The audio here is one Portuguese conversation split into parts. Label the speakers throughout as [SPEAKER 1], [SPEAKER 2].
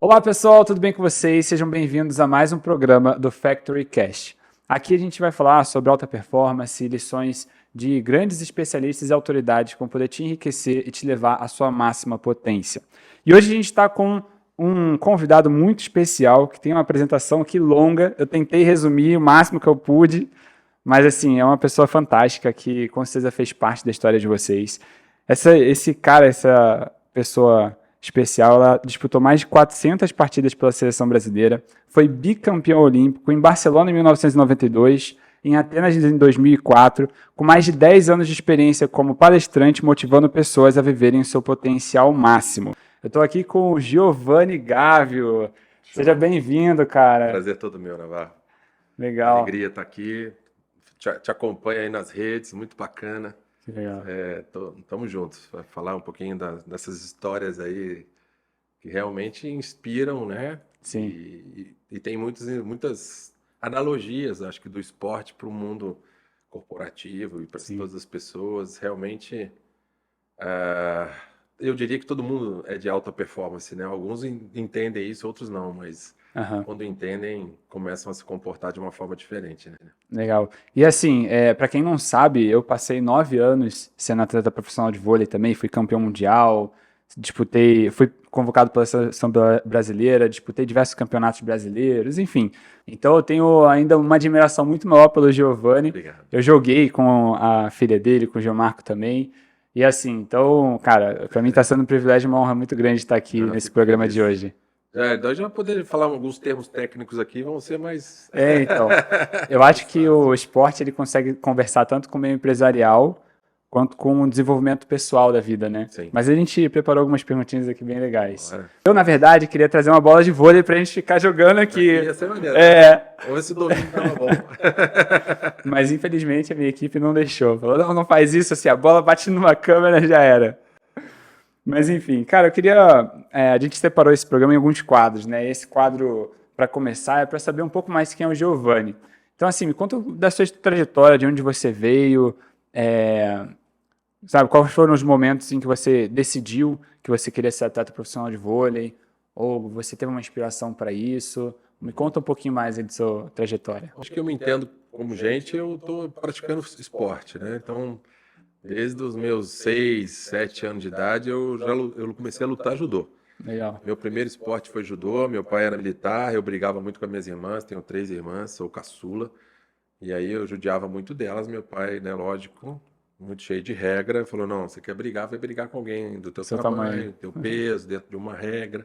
[SPEAKER 1] Olá pessoal, tudo bem com vocês? Sejam bem-vindos a mais um programa do Factory Cast. Aqui a gente vai falar sobre alta performance, lições de grandes especialistas e autoridades que vão poder te enriquecer e te levar à sua máxima potência. E hoje a gente está com um convidado muito especial que tem uma apresentação aqui longa. Eu tentei resumir o máximo que eu pude, mas assim, é uma pessoa fantástica que com certeza fez parte da história de vocês. Essa pessoa especial, ela disputou mais de 400 partidas pela seleção brasileira, foi bicampeão olímpico em Barcelona em 1992, em Atenas em 2004, com mais de 10 anos de experiência como palestrante, motivando pessoas a viverem o seu potencial máximo. Eu estou aqui com o Giovanni Gávio.
[SPEAKER 2] Show.
[SPEAKER 1] Seja bem-vindo, cara.
[SPEAKER 2] Prazer todo meu, Navarro.
[SPEAKER 1] Legal.
[SPEAKER 2] Alegria estar aqui. Te acompanho aí nas redes, muito bacana.
[SPEAKER 1] Que legal.
[SPEAKER 2] Tamo juntos. Vai falar um pouquinho dessas histórias aí que realmente inspiram, né?
[SPEAKER 1] Sim.
[SPEAKER 2] E tem muitas analogias, acho que, do esporte para o mundo corporativo e para todas as pessoas. Realmente, eu diria que todo mundo é de alta performance, né? Alguns entendem isso, outros não, mas quando entendem, começam a se comportar de uma forma diferente, né?
[SPEAKER 1] Legal. E assim, para quem não sabe, eu passei 9 anos sendo atleta profissional de vôlei também, fui campeão mundial, fui convocado pela seleção brasileira, disputei diversos campeonatos brasileiros, enfim. Então eu tenho ainda uma admiração muito maior pelo Giovanni.
[SPEAKER 2] Obrigado.
[SPEAKER 1] Eu joguei com a filha dele, com o Gilmarco também. E assim, então, cara, para mim está sendo um privilégio e uma honra muito grande estar aqui nesse programa
[SPEAKER 2] feliz
[SPEAKER 1] de hoje.
[SPEAKER 2] Nós já vamos poder falar alguns termos técnicos aqui, vão ser mais...
[SPEAKER 1] Então, eu acho que o esporte ele consegue conversar tanto com o meio empresarial quanto com o desenvolvimento pessoal da vida, né?
[SPEAKER 2] Sim.
[SPEAKER 1] Mas a gente preparou algumas perguntinhas aqui bem legais.
[SPEAKER 2] Bora.
[SPEAKER 1] Eu, na verdade, queria trazer uma bola de vôlei pra gente ficar jogando aqui.
[SPEAKER 2] Ia ser maneiro. Vamos ver se o domínio tava bom.
[SPEAKER 1] Mas, infelizmente, a minha equipe não deixou. Falou, não faz isso, assim, a bola bate numa câmera, já era. Mas, enfim, cara, eu queria... a gente separou esse programa em alguns quadros, né? Esse quadro, para começar, é para saber um pouco mais quem é o Giovanni. Então, assim, me conta da sua trajetória, de onde você veio, sabe, quais foram os momentos em que você decidiu que você queria ser atleta profissional de vôlei, ou você teve uma inspiração para isso? Me conta um pouquinho mais aí da sua trajetória.
[SPEAKER 2] Acho que eu me entendo como gente, eu estou praticando esporte, né? Então, desde os meus 6, 7 anos de idade, eu comecei a lutar judô.
[SPEAKER 1] Legal.
[SPEAKER 2] Meu primeiro esporte foi judô, meu pai era militar, eu brigava muito com as minhas irmãs, tenho 3 irmãs, sou caçula, e aí eu judiava muito delas, meu pai, né, lógico, muito cheio de regra, falou, não, você quer brigar, vai brigar com alguém do teu tamanho, teu peso, dentro de uma regra,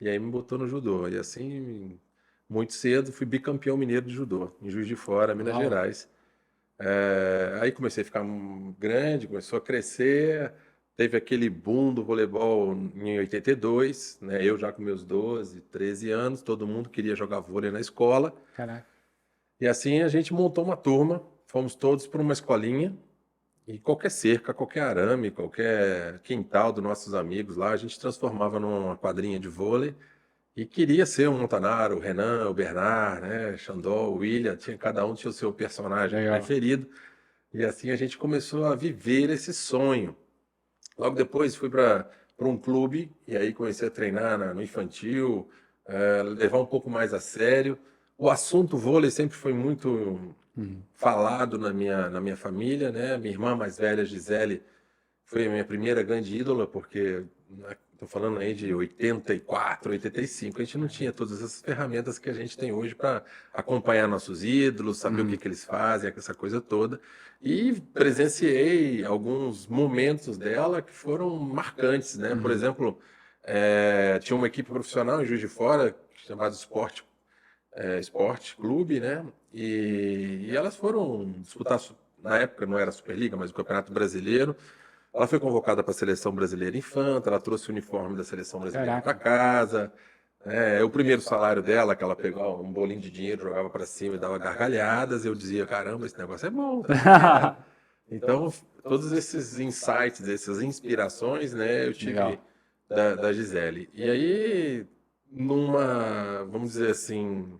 [SPEAKER 2] e aí me botou no judô, e assim, muito cedo, fui bicampeão mineiro de judô, em Juiz de Fora, Minas Gerais. Aí comecei a ficar grande, começou a crescer, teve aquele boom do voleibol em 82, né? Eu já com meus 12, 13 anos, todo mundo queria jogar vôlei na escola.
[SPEAKER 1] Caraca.
[SPEAKER 2] E assim a gente montou uma turma, fomos todos para uma escolinha, e qualquer cerca, qualquer arame, qualquer quintal dos nossos amigos lá, a gente transformava numa quadrinha de vôlei, e queria ser o Montanaro, o Renan, o Bernard, né? Xandó, o William, cada um tinha o seu personagem preferido. E assim a gente começou a viver esse sonho. Logo depois fui para um clube e aí comecei a treinar no infantil, levar um pouco mais a sério. O assunto vôlei sempre foi muito falado na minha família, né? Minha irmã mais velha, Gisele, foi a minha primeira grande ídola, porque estou falando aí de 84, 85, a gente não tinha todas essas ferramentas que a gente tem hoje para acompanhar nossos ídolos, saber o que eles fazem, essa coisa toda. E presenciei alguns momentos dela que foram marcantes, né? Por exemplo, tinha uma equipe profissional em Juiz de Fora, chamada Esporte Clube, né? E elas foram disputar, na época não era Superliga, mas o Campeonato Brasileiro. Ela foi convocada para a Seleção Brasileira Infanta, ela trouxe o uniforme da Seleção Brasileira para casa. O primeiro salário dela, que ela pegou um bolinho de dinheiro, jogava para cima e dava gargalhadas, eu dizia, caramba, esse negócio é bom. Então, todos esses insights, essas inspirações, né, eu tive da Gisele. E aí, vamos dizer assim,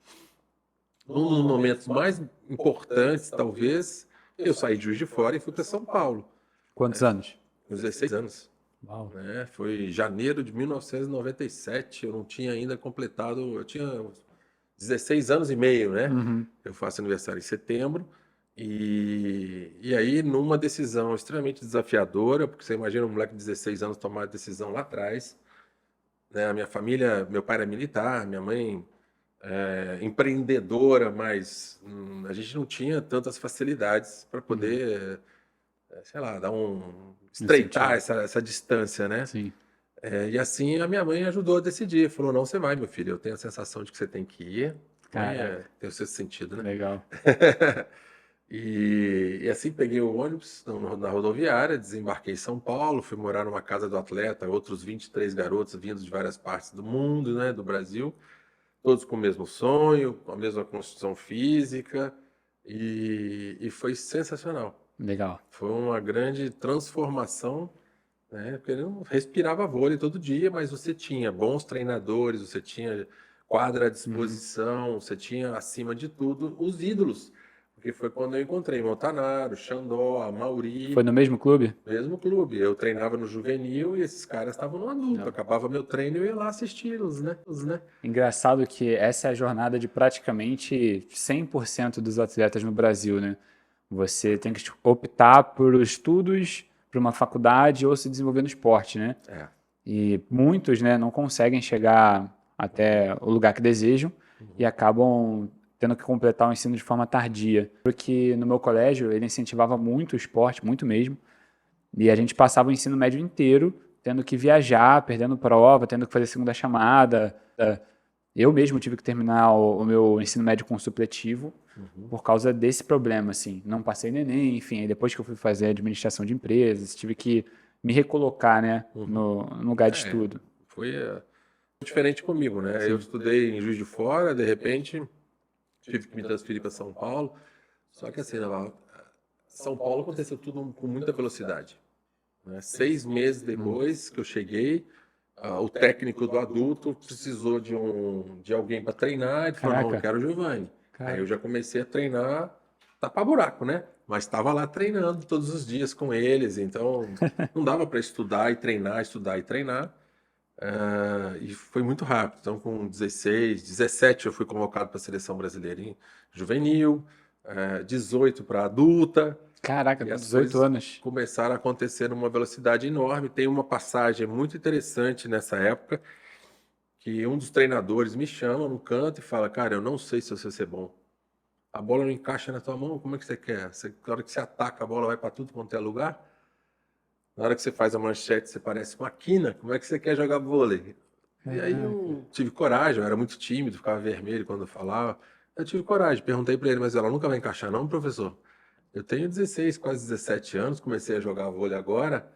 [SPEAKER 2] num dos momentos mais importantes, talvez, eu saí de Juiz de Fora e fui para São Paulo.
[SPEAKER 1] Quantos anos?
[SPEAKER 2] Com 16 anos.
[SPEAKER 1] Uau.
[SPEAKER 2] né? Foi em janeiro de 1997, eu não tinha ainda completado, eu tinha uns 16 anos e meio, né?
[SPEAKER 1] Uhum.
[SPEAKER 2] Eu faço aniversário em setembro. E aí, numa decisão extremamente desafiadora, porque você imagina um moleque de 16 anos tomar a decisão lá atrás, né? A minha família, meu pai era militar, minha mãe empreendedora, mas a gente não tinha tantas facilidades para
[SPEAKER 1] Uhum.
[SPEAKER 2] poder, sei lá, estreitar
[SPEAKER 1] Incentivo.
[SPEAKER 2] essa distância, né?
[SPEAKER 1] Sim.
[SPEAKER 2] E assim a minha mãe ajudou a decidir. Falou: não, você vai, meu filho. Eu tenho a sensação de que você tem que ir. Mãe
[SPEAKER 1] Caraca,
[SPEAKER 2] tem o seu sentido, né?
[SPEAKER 1] legal.
[SPEAKER 2] E assim peguei o ônibus na rodoviária, desembarquei em São Paulo, fui morar numa casa do atleta, outros 23 garotos vindos de várias partes do mundo, né, do Brasil, todos com o mesmo sonho, com a mesma construção física, e foi sensacional.
[SPEAKER 1] Legal.
[SPEAKER 2] Foi uma grande transformação, né? Porque eu não respirava vôlei todo dia, mas você tinha bons treinadores, você tinha quadra à
[SPEAKER 1] Uhum.
[SPEAKER 2] disposição, você tinha, acima de tudo, os ídolos. Porque foi quando eu encontrei Montanaro, Xandó,
[SPEAKER 1] Foi
[SPEAKER 2] Amauri,
[SPEAKER 1] no mesmo clube?
[SPEAKER 2] mesmo clube. Eu treinava no juvenil e esses caras estavam no adulto.
[SPEAKER 1] Não.
[SPEAKER 2] Acabava meu treino e eu ia lá assisti-los, né?
[SPEAKER 1] Engraçado que essa é a jornada de praticamente 100% dos atletas no Brasil, né? Você tem que optar por estudos, por uma faculdade ou se desenvolver no esporte, né?
[SPEAKER 2] É.
[SPEAKER 1] E muitos, né, não conseguem chegar até o lugar que desejam e
[SPEAKER 2] Uhum.
[SPEAKER 1] acabam tendo que completar o ensino de forma tardia. Porque no meu colégio ele incentivava muito o esporte, muito mesmo, e a gente passava o ensino médio inteiro tendo que viajar, perdendo prova, tendo que fazer segunda chamada. Eu mesmo tive que terminar o meu ensino médio com supletivo
[SPEAKER 2] Uhum.
[SPEAKER 1] por causa desse problema, assim. Não passei no Enem, enfim. Aí depois que eu fui fazer administração de empresas, tive que me recolocar, né,
[SPEAKER 2] Uhum.
[SPEAKER 1] no lugar de
[SPEAKER 2] É,
[SPEAKER 1] estudo.
[SPEAKER 2] foi diferente comigo, né? Eu
[SPEAKER 1] Sim.
[SPEAKER 2] estudei em Juiz de Fora, de repente tive que me transferir para São Paulo. Só que assim, né, São Paulo aconteceu tudo com muita velocidade, né? 6 meses
[SPEAKER 1] Hum.
[SPEAKER 2] depois que eu cheguei, o técnico do adulto precisou de alguém para treinar. Ele falou: não, eu
[SPEAKER 1] Caraca,
[SPEAKER 2] quero o Giovanni. Aí eu
[SPEAKER 1] cara.
[SPEAKER 2] já comecei a treinar, tapar buraco, né? Mas estava lá treinando todos os dias com eles, então não dava para estudar e treinar, estudar e treinar. E foi muito rápido. Então, com 16, 17, eu fui convocado para a seleção brasileira em juvenil, 18 para adulta,
[SPEAKER 1] Caraca,
[SPEAKER 2] e
[SPEAKER 1] com
[SPEAKER 2] as
[SPEAKER 1] 18
[SPEAKER 2] coisas
[SPEAKER 1] anos.
[SPEAKER 2] começaram a acontecer numa velocidade enorme. Tem uma passagem muito interessante nessa época, que um dos treinadores me chama no canto e fala: cara, eu não sei se você vai ser bom. A bola não encaixa na tua mão, como é que você quer? Na hora que você ataca, a bola vai para tudo quanto é lugar. Na hora que você faz a manchete, você parece uma quina. Como é que você quer jogar vôlei? E aí
[SPEAKER 1] Caraca.
[SPEAKER 2] eu tive coragem, eu era muito tímido, ficava vermelho quando eu falava. Eu tive coragem, perguntei para ele: mas ela nunca vai encaixar, não, professor? Eu tenho 16, quase 17 anos, comecei a jogar vôlei agora,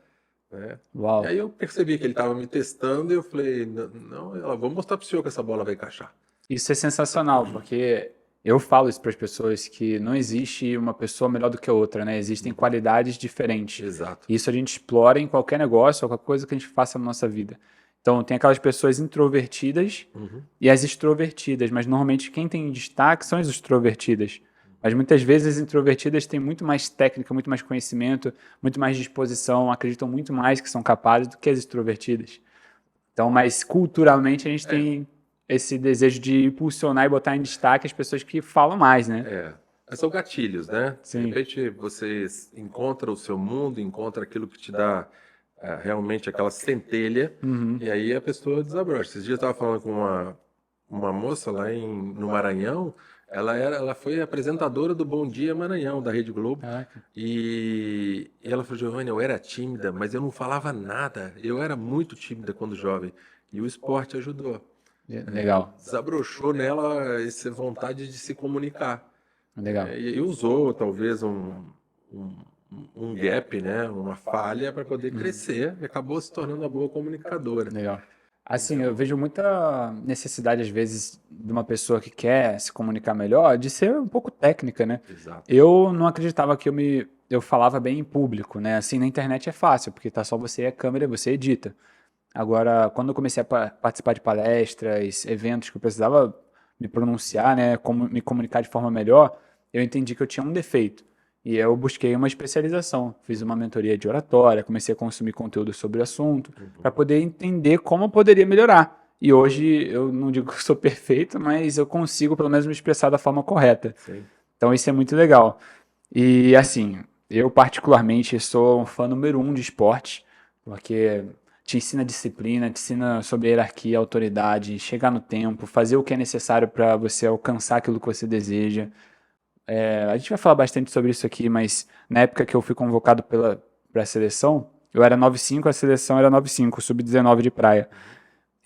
[SPEAKER 2] né? E
[SPEAKER 1] Uau.
[SPEAKER 2] aí eu percebi que ele estava me testando e eu falei: não, ela, vou mostrar para o senhor que essa bola vai encaixar.
[SPEAKER 1] Isso é sensacional, porque eu falo isso para as pessoas que não existe uma pessoa melhor do que a outra, né? Existem
[SPEAKER 2] Uhum.
[SPEAKER 1] qualidades diferentes.
[SPEAKER 2] Exato.
[SPEAKER 1] Isso a gente explora em qualquer negócio, qualquer coisa que a gente faça na nossa vida. Então, tem aquelas pessoas introvertidas
[SPEAKER 2] Uhum.
[SPEAKER 1] e as extrovertidas, mas normalmente quem tem destaque são as extrovertidas. Mas muitas vezes as introvertidas têm muito mais técnica, muito mais conhecimento, muito mais disposição, acreditam muito mais que são capazes do que as extrovertidas. Então, mas culturalmente a gente
[SPEAKER 2] É,
[SPEAKER 1] tem esse desejo de impulsionar e botar em destaque as pessoas que falam mais, né?
[SPEAKER 2] é. Mas são gatilhos, né? De
[SPEAKER 1] Sim.
[SPEAKER 2] repente você encontra o seu mundo, encontra aquilo que te dá realmente aquela centelha,
[SPEAKER 1] Uhum.
[SPEAKER 2] e aí a pessoa desabrocha. Esses dias eu estava falando com uma moça lá no Maranhão, ela foi apresentadora do Bom Dia Maranhão, da Rede Globo,
[SPEAKER 1] Caraca.
[SPEAKER 2] e ela falou: Giovanni, eu era tímida, mas eu não falava nada. Eu era muito tímida quando jovem, e o esporte ajudou.
[SPEAKER 1] Legal.
[SPEAKER 2] Desabrochou nela essa vontade de se comunicar.
[SPEAKER 1] Legal.
[SPEAKER 2] E usou talvez um, um gap, né? Uma falha para poder
[SPEAKER 1] Uhum.
[SPEAKER 2] crescer e acabou se tornando uma boa comunicadora.
[SPEAKER 1] Legal. Assim, eu
[SPEAKER 2] Então,
[SPEAKER 1] vejo muita necessidade, às vezes, de uma pessoa que quer se comunicar melhor, de ser um pouco técnica, né?
[SPEAKER 2] exato.
[SPEAKER 1] Eu não acreditava que eu falava bem em público, né? Assim, na internet é fácil, porque tá só você e a câmera e você edita. Agora, quando eu comecei a participar de palestras, eventos que eu precisava me pronunciar, né, como me comunicar de forma melhor, eu entendi que eu tinha um defeito. E eu busquei uma especialização, fiz uma mentoria de oratória, comecei a consumir conteúdo sobre o assunto, para poder entender como eu poderia melhorar. E hoje eu não digo que eu sou perfeito, mas eu consigo pelo menos me expressar da forma correta.
[SPEAKER 2] Sim.
[SPEAKER 1] Então isso é muito legal. E assim, eu particularmente sou um fã número um de esporte, porque te ensina disciplina, te ensina sobre hierarquia, autoridade, chegar no tempo, fazer o que é necessário para você alcançar aquilo que você deseja. A gente vai falar bastante sobre isso aqui, mas na época que eu fui convocado para a seleção, eu era 9,5, a seleção era 9,5, sub-19 de praia.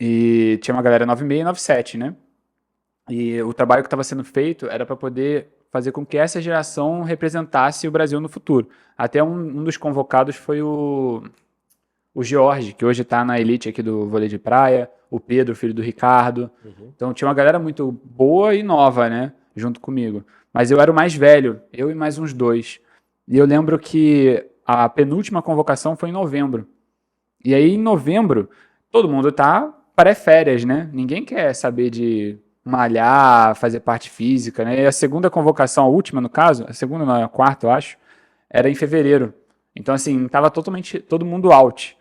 [SPEAKER 1] E tinha uma galera 9,6 e 9,7, né? E o trabalho que estava sendo feito era para poder fazer com que essa geração representasse o Brasil no futuro. Até um dos convocados foi o George, que hoje está na elite aqui do vôlei de praia, o Pedro, filho do Ricardo. Então tinha uma galera muito boa e nova, né? Junto comigo. Mas eu era o mais velho, eu e mais uns dois. E eu lembro que a penúltima convocação foi em novembro. E aí, em novembro, todo mundo tá pré-férias, né? Ninguém quer saber de malhar, fazer parte física, né? E a segunda convocação, a última no caso, a segunda não, a quarta, eu acho, era em fevereiro. Então, assim, tava totalmente todo mundo out.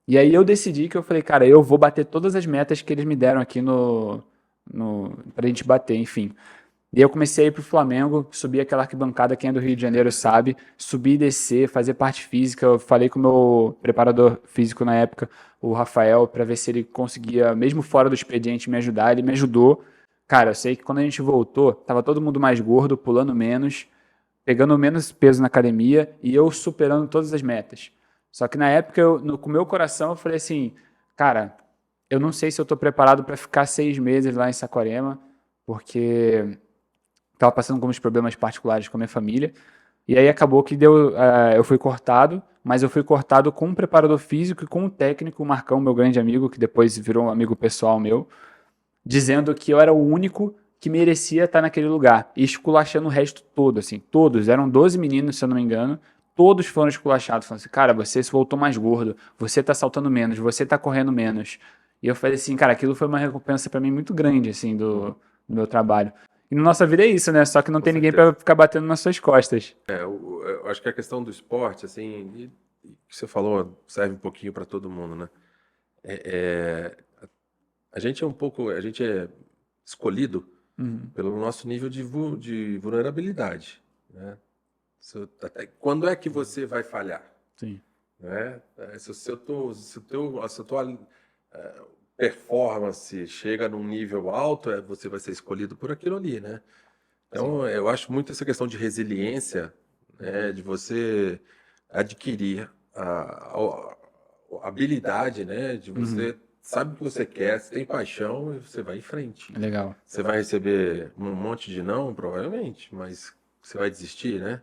[SPEAKER 1] E aí eu decidi que eu falei, cara, eu vou bater todas as metas que eles me deram aqui pra gente bater, enfim. E eu comecei a ir pro Flamengo, subir aquela arquibancada, quem é do Rio de Janeiro sabe, subir e descer, fazer parte física. Eu falei com o meu preparador físico na época, o Rafael, para ver se ele conseguia, mesmo fora do expediente, me ajudar. Ele me ajudou. Cara, eu sei que quando a gente voltou, tava todo mundo mais gordo, pulando menos, pegando menos peso na academia e eu superando todas as metas. Só que na época, com o meu coração, eu falei assim, cara, eu não sei se eu tô preparado para ficar 6 meses lá em Saquarema, porque estava passando com alguns problemas particulares com a minha família. E aí acabou que eu fui cortado, mas eu fui cortado com um preparador físico e com um técnico, o Marcão, meu grande amigo, que depois virou um amigo pessoal meu, dizendo que eu era o único que merecia estar naquele lugar. E esculachando o resto todo, assim, todos. Eram 12 meninos, se eu não me engano. Todos foram esculachados, falando assim, cara, você se voltou mais gordo, você tá saltando menos, você tá correndo menos. E eu falei assim, cara, aquilo foi uma recompensa para mim muito grande, assim, do meu trabalho. E na nossa vida é isso, né? Só que não
[SPEAKER 2] Com
[SPEAKER 1] tem ninguém
[SPEAKER 2] certeza.
[SPEAKER 1] para ficar batendo nas suas costas.
[SPEAKER 2] Eu acho que a questão do esporte, assim, e que você falou, serve um pouquinho para todo mundo, né? É, é, a gente é a gente é escolhido pelo nosso nível de vulnerabilidade, né? Quando é que você vai falhar,
[SPEAKER 1] Sim.
[SPEAKER 2] né? Se a tua performance chega num nível alto, você vai ser escolhido por aquilo ali, né? Então, eu acho muito essa questão de resiliência, né, de você adquirir a habilidade, né, de você sabe o que você quer, você tem paixão e você vai em frente.
[SPEAKER 1] Legal.
[SPEAKER 2] Você vai receber um monte de não, provavelmente, mas você vai desistir, né?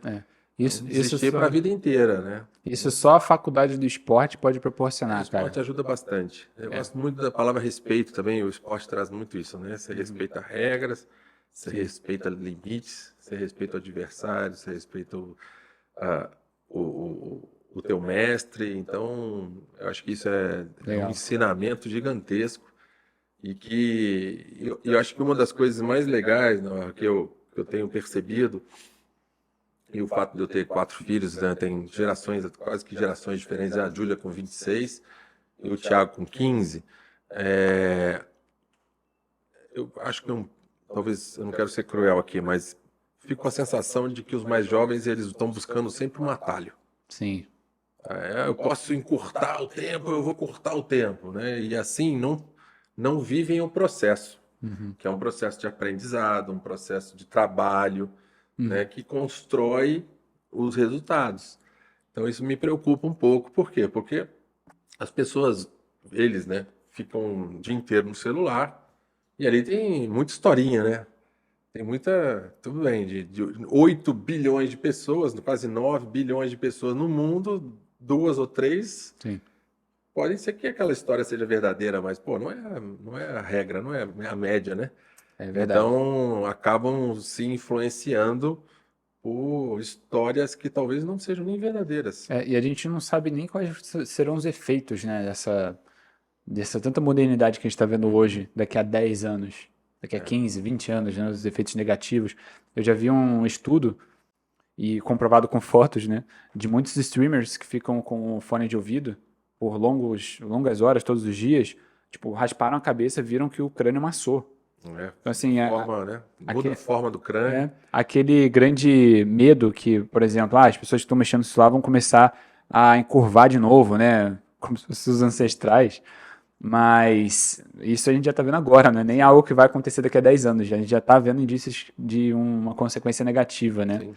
[SPEAKER 1] Isso,
[SPEAKER 2] Então,
[SPEAKER 1] isso,
[SPEAKER 2] desistir
[SPEAKER 1] só,
[SPEAKER 2] para a vida inteira, né?
[SPEAKER 1] isso só a faculdade do esporte pode
[SPEAKER 2] O
[SPEAKER 1] proporcionar,
[SPEAKER 2] esporte
[SPEAKER 1] cara.
[SPEAKER 2] ajuda bastante. Eu gosto muito da palavra respeito também, o esporte traz muito isso, né? Você respeita regras, você respeita limites, você respeita o adversário, você respeita a- o teu mestre. Então, eu acho que isso é um
[SPEAKER 1] Legal.
[SPEAKER 2] ensinamento gigantesco e que eu acho que uma das coisas mais legais, né, que eu tenho percebido, e o fato de eu ter 4 filhos, né, tem gerações, quase que gerações diferentes, a Júlia com 26 e o Thiago com 15, é, eu acho que talvez, eu não quero ser cruel aqui, mas fico com a sensação de que os mais jovens, eles estão buscando sempre um atalho.
[SPEAKER 1] Sim.
[SPEAKER 2] Eu posso encurtar o tempo, eu vou cortar o tempo, né? E assim não vivem o processo, que é um processo de aprendizado, um processo de trabalho, né? Que constrói os resultados. Então isso me preocupa um pouco, por quê? Porque as pessoas, eles, né, ficam o dia inteiro no celular e ali tem muita historinha, né? Tem muita, tudo bem, de 8 bilhões de pessoas, quase 9 bilhões de pessoas no mundo, duas ou três,
[SPEAKER 1] Sim.
[SPEAKER 2] pode ser que aquela história seja verdadeira, mas, pô, não é a regra, não é a média, né?
[SPEAKER 1] É verdade.
[SPEAKER 2] Então, acabam se influenciando por histórias que talvez não sejam nem verdadeiras.
[SPEAKER 1] E a gente não sabe nem quais serão os efeitos, né, dessa tanta modernidade que a gente está vendo hoje, daqui a 10 anos, daqui a 15, 20 anos, né, os efeitos negativos. Eu já vi um estudo e comprovado com fotos, né, de muitos streamers que ficam com o fone de ouvido por longas horas, todos os dias, tipo, rasparam a cabeça, viram que o crânio amassou.
[SPEAKER 2] É,
[SPEAKER 1] Então, assim,
[SPEAKER 2] forma, né? Muda a forma do crânio.
[SPEAKER 1] aquele grande medo que, por exemplo, as pessoas que estão mexendo no celular vão começar a encurvar de novo, né? Como se fossem os ancestrais. Mas isso a gente já está vendo agora, né? Nem algo que vai acontecer daqui a 10 anos. A gente já está vendo indícios de uma consequência negativa, né?
[SPEAKER 2] Sim.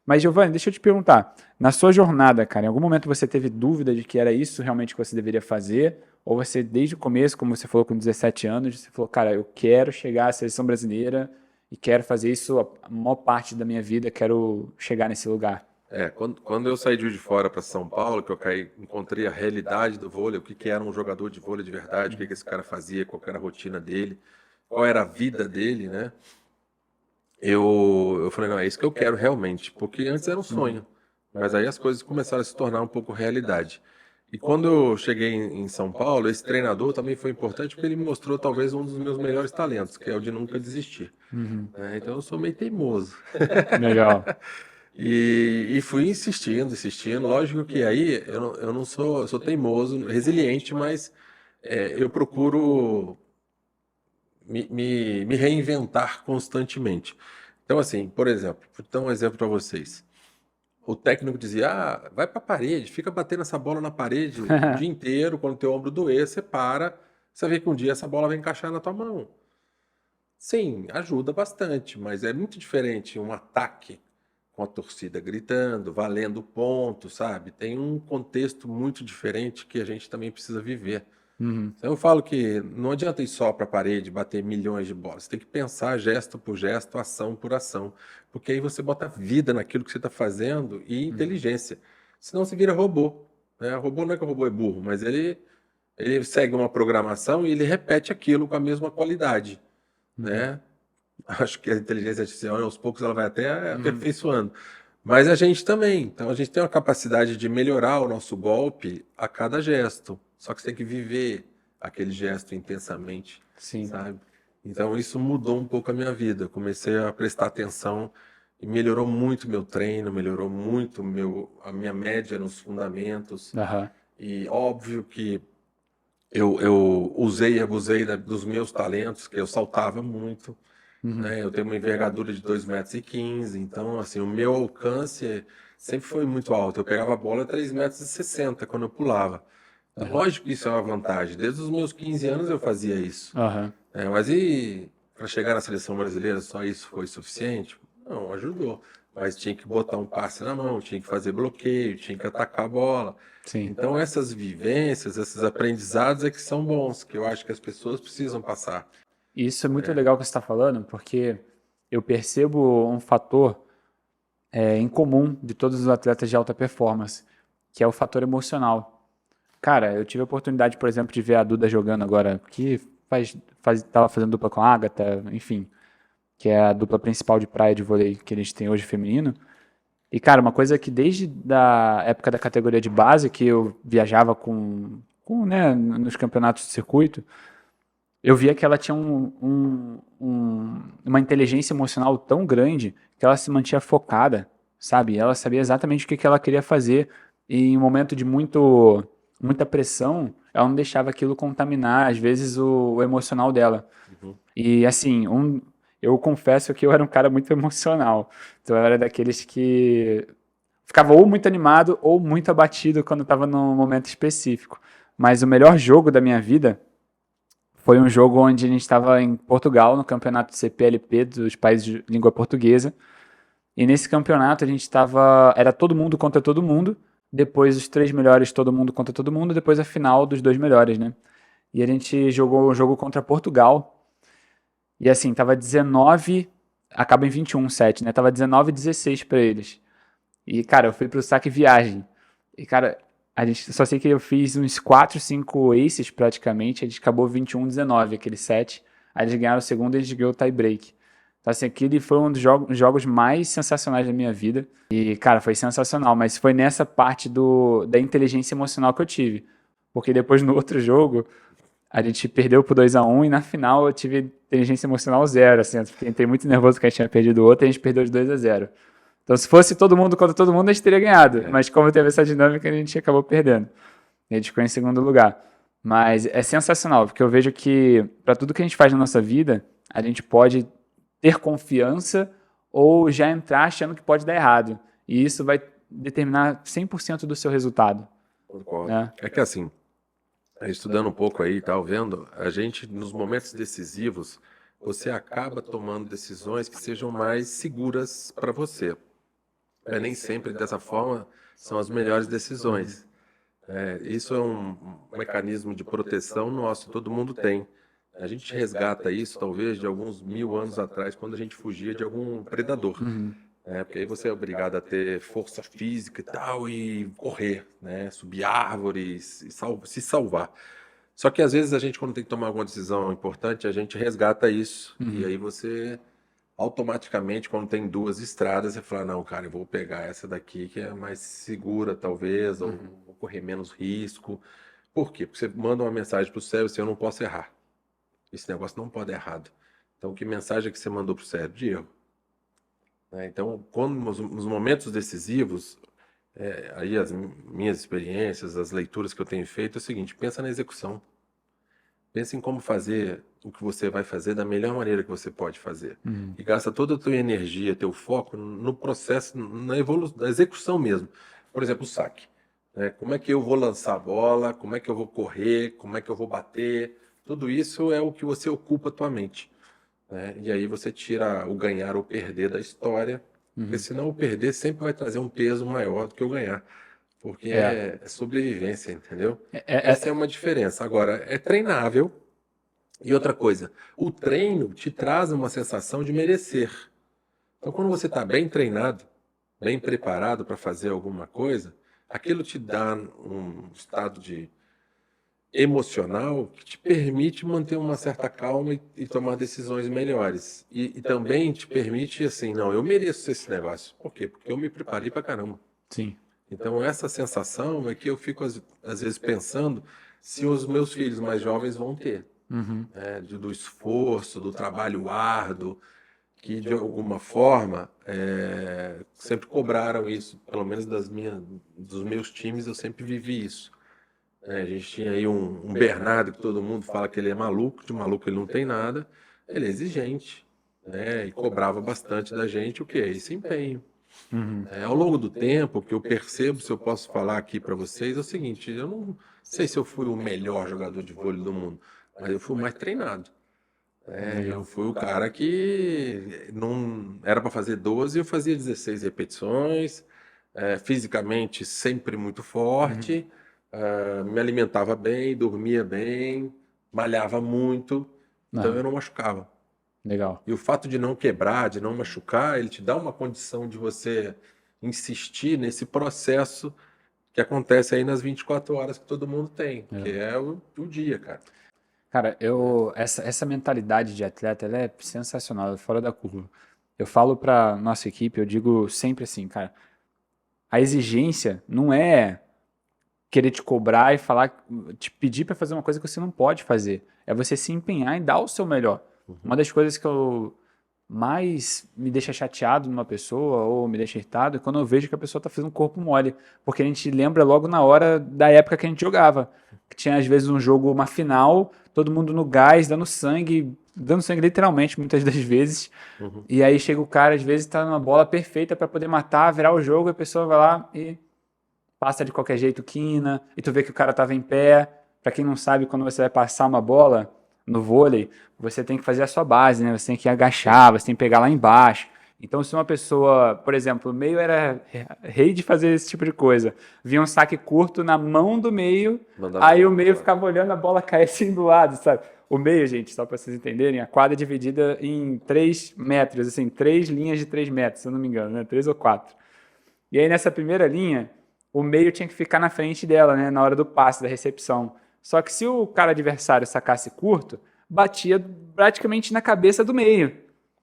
[SPEAKER 1] Mas, Giovanni, deixa eu te perguntar. Na sua jornada, cara, em algum momento você teve dúvida de que era isso realmente que você deveria fazer? Ou você, desde o começo, como você falou com 17 anos, você falou, cara, eu quero chegar à seleção brasileira e quero fazer isso a maior parte da minha vida, quero chegar nesse lugar.
[SPEAKER 2] Quando eu saí de Juiz de Fora para São Paulo, que eu encontrei a realidade do vôlei, o que que era um jogador de vôlei de verdade, o que que esse cara fazia, qual que era a rotina dele, qual era a vida dele, né? Eu falei, não, é isso que eu quero realmente, porque antes era um sonho, mas aí as coisas começaram a se tornar um pouco realidade. E quando eu cheguei em São Paulo, esse treinador também foi importante porque ele me mostrou talvez um dos meus melhores talentos, que é o de nunca desistir. Né? Então eu sou meio teimoso.
[SPEAKER 1] Legal.
[SPEAKER 2] E fui insistindo, insistindo. Lógico que aí eu não sou, eu sou teimoso, resiliente, mas eu procuro me reinventar constantemente. Então, assim, por exemplo, vou dar um exemplo para vocês. O técnico dizia: ah, vai para a parede, fica batendo essa bola na parede o dia inteiro. Quando teu ombro doer, você para, você vê que um dia essa bola vai encaixar na tua mão. Sim, ajuda bastante, mas é muito diferente um ataque com a torcida gritando, valendo ponto, sabe? Tem um contexto muito diferente que a gente também precisa viver. Então eu falo que não adianta ir só para a parede bater milhões de bolas. Você tem que pensar gesto por gesto, ação por ação. Porque aí você bota vida naquilo que você está fazendo e inteligência. Senão você vira robô. Né? Robô não é que o robô é burro, mas ele segue uma programação e ele repete aquilo com a mesma qualidade. Né? Acho que a inteligência artificial, aos poucos, ela vai até aperfeiçoando. Mas a gente também. Então, a gente tem uma capacidade de melhorar o nosso golpe a cada gesto. Só que você tem que viver aquele gesto intensamente,
[SPEAKER 1] Sim.
[SPEAKER 2] sabe? Então, isso mudou um pouco a minha vida. Eu comecei a prestar atenção e melhorou muito meu treino, melhorou muito a minha média nos fundamentos.
[SPEAKER 1] Aham.
[SPEAKER 2] E óbvio que eu usei e abusei dos meus talentos, que eu saltava muito. Né? Eu tenho uma envergadura de 2,15 m, então assim, o meu alcance sempre foi muito alto. Eu pegava a bola a 3,60 m quando eu pulava. Então, lógico que isso é uma vantagem. Desde os meus 15 anos eu fazia isso.
[SPEAKER 1] Aham.
[SPEAKER 2] Mas e para chegar na seleção brasileira só isso foi suficiente? Não, ajudou. Mas tinha que botar um passe na mão, tinha que fazer bloqueio, tinha que atacar a bola.
[SPEAKER 1] Sim.
[SPEAKER 2] Então essas vivências, esses aprendizados é que são bons, que eu acho que as pessoas precisam passar.
[SPEAKER 1] Isso é muito legal que você está falando, porque eu percebo um fator em comum de todos os atletas de alta performance, que é o fator emocional. Cara, eu tive a oportunidade, por exemplo, de ver a Duda jogando agora, que tava fazendo dupla com a Agatha, enfim, que é a dupla principal de praia de vôlei que a gente tem hoje feminino. E, cara, uma coisa que desde da época da categoria de base, que eu viajava né, nos campeonatos de circuito, eu via que ela tinha uma inteligência emocional tão grande que ela se mantinha focada, sabe? Ela sabia exatamente o que ela queria fazer e em um momento de muita pressão, ela não deixava aquilo contaminar, às vezes, o emocional dela. E, assim, eu confesso que eu era um cara muito emocional. Então, eu era daqueles que ficava ou muito animado ou muito abatido quando estava num momento específico. Mas o melhor jogo da minha vida foi um jogo onde a gente estava em Portugal, no campeonato CPLP dos países de língua portuguesa. E nesse campeonato a gente estava. Era todo mundo contra todo mundo. Depois os 3 melhores, todo mundo contra todo mundo. Depois a final dos 2 melhores, né? E a gente jogou o jogo contra Portugal. E assim, tava 19. Acaba em 21 7, né? Tava 19-16 pra eles. E, cara, eu fui pro saque viagem. E, cara, a gente só sei que eu fiz uns 4, 5 aces praticamente. A gente acabou 21-19, aquele set. Aí eles ganharam o segundo e a gente ganhou o tie break. Então, assim, aquele foi um dos jogos mais sensacionais da minha vida. E, cara, foi sensacional. Mas foi nessa parte da inteligência emocional que eu tive. Porque depois no outro jogo, a gente perdeu por 2-1 e na final eu tive inteligência emocional 0. Assim, eu entrei muito nervoso porque a gente tinha perdido o outro e a gente perdeu de 2-0. Então, se fosse todo mundo contra todo mundo, a gente teria ganhado. Mas como teve essa dinâmica, a gente acabou perdendo. E a gente ficou em segundo lugar. Mas é sensacional, porque eu vejo que para tudo que a gente faz na nossa vida, a gente pode ter confiança ou já entrar achando que pode dar errado. E isso vai determinar 100% do seu resultado.
[SPEAKER 2] Concordo.
[SPEAKER 1] Né?
[SPEAKER 2] É que assim, estudando um pouco aí, tal, vendo, a gente, nos momentos decisivos, você acaba tomando decisões que sejam mais seguras para você. Nem sempre dessa forma são as melhores decisões. Isso é um mecanismo de proteção nosso, todo mundo tem. A gente resgata isso, talvez, de alguns 1000 anos atrás, quando a gente fugia de algum predador. Porque aí você é obrigado a ter força física e tal, e correr, né? Subir árvores, se salvar. Só que às vezes a gente, quando tem que tomar alguma decisão importante, a gente resgata isso. E aí você, automaticamente, quando tem duas estradas, você fala, não, cara, eu vou pegar essa daqui que é mais segura, talvez, ou vou correr menos risco. Por quê? Porque você manda uma mensagem para o cérebro assim, eu não posso errar. Esse negócio não pode dar errado. Então, que mensagem é que você mandou para o cérebro? De erro. Então, quando nos momentos decisivos, aí as minhas experiências, as leituras que eu tenho feito é o seguinte: pensa na execução. Pensa em como fazer o que você vai fazer da melhor maneira que você pode fazer. E gasta toda a tua energia, teu foco no processo, na execução mesmo. Por exemplo, o saque. Como é que eu vou lançar a bola? Como é que eu vou correr? Como é que eu vou bater? Tudo isso é o que você ocupa a tua mente. E aí você tira o ganhar ou perder da história, porque senão o perder sempre vai trazer um peso maior do que o ganhar, porque é sobrevivência, entendeu? Essa é uma diferença. Agora, é treinável. E outra coisa, o treino te traz uma sensação de merecer. Então, quando você está bem treinado, bem preparado para fazer alguma coisa, aquilo te dá um estado de emocional que te permite manter uma certa calma e tomar decisões melhores. E também te permite, assim, não, eu mereço esse negócio. Por quê? Porque eu me preparei pra caramba.
[SPEAKER 1] Sim.
[SPEAKER 2] Então, essa sensação é que eu fico, às vezes, pensando se os meus filhos mais jovens vão ter. Do esforço, do trabalho árduo, que, de alguma forma, sempre cobraram isso. Pelo menos dos meus times, eu sempre vivi isso. A gente tinha aí um Bernardo, que todo mundo fala que ele é maluco, de maluco ele não tem nada. Ele é exigente, e cobrava bastante da gente o quê? Esse empenho. Ao longo do tempo, o que eu percebo, se eu posso falar aqui para vocês, é o seguinte: eu não sei se eu fui o melhor jogador de vôlei do mundo, mas eu fui o mais treinado. Eu fui o cara que não era para fazer 12, eu fazia 16 repetições, fisicamente sempre muito forte. Me alimentava bem, dormia bem, malhava muito, então eu não machucava.
[SPEAKER 1] Legal.
[SPEAKER 2] E o fato de não quebrar, de não machucar, ele te dá uma condição de você insistir nesse processo que acontece aí nas 24 horas que todo mundo tem, que é o dia, cara.
[SPEAKER 1] Cara, essa mentalidade de atleta, ela é sensacional, é fora da curva. Eu falo pra nossa equipe, eu digo sempre assim, cara, a exigência não é querer te cobrar e falar, te pedir para fazer uma coisa que você não pode fazer. É você se empenhar e dar o seu melhor. Uma das coisas que eu mais me deixa chateado numa pessoa ou me deixa irritado é quando eu vejo que a pessoa tá fazendo um corpo mole, porque a gente lembra logo na hora da época que a gente jogava, que tinha às vezes um jogo, uma final, todo mundo no gás, dando sangue literalmente muitas das vezes. E aí chega o cara, às vezes tá numa bola perfeita para poder matar, virar o jogo, e a pessoa vai lá e passa de qualquer jeito, quina, e tu vê que o cara tava em pé. Pra quem não sabe, quando você vai passar uma bola no vôlei, você tem que fazer a sua base, né? Você tem que agachar, você tem que pegar lá embaixo. Então, se uma pessoa, por exemplo, o meio era rei de fazer esse tipo de coisa, via um saque curto na mão do meio, aí o meio ficava olhando a bola cair assim do lado, sabe? O meio, gente, só para vocês entenderem, a quadra é dividida em 3 metros, assim, 3 linhas de 3 metros, se eu não me engano, né? 3 ou 4. E aí, nessa primeira linha, o meio tinha que ficar na frente dela, né? Na hora do passe, da recepção. Só que se o cara adversário sacasse curto, batia praticamente na cabeça do meio.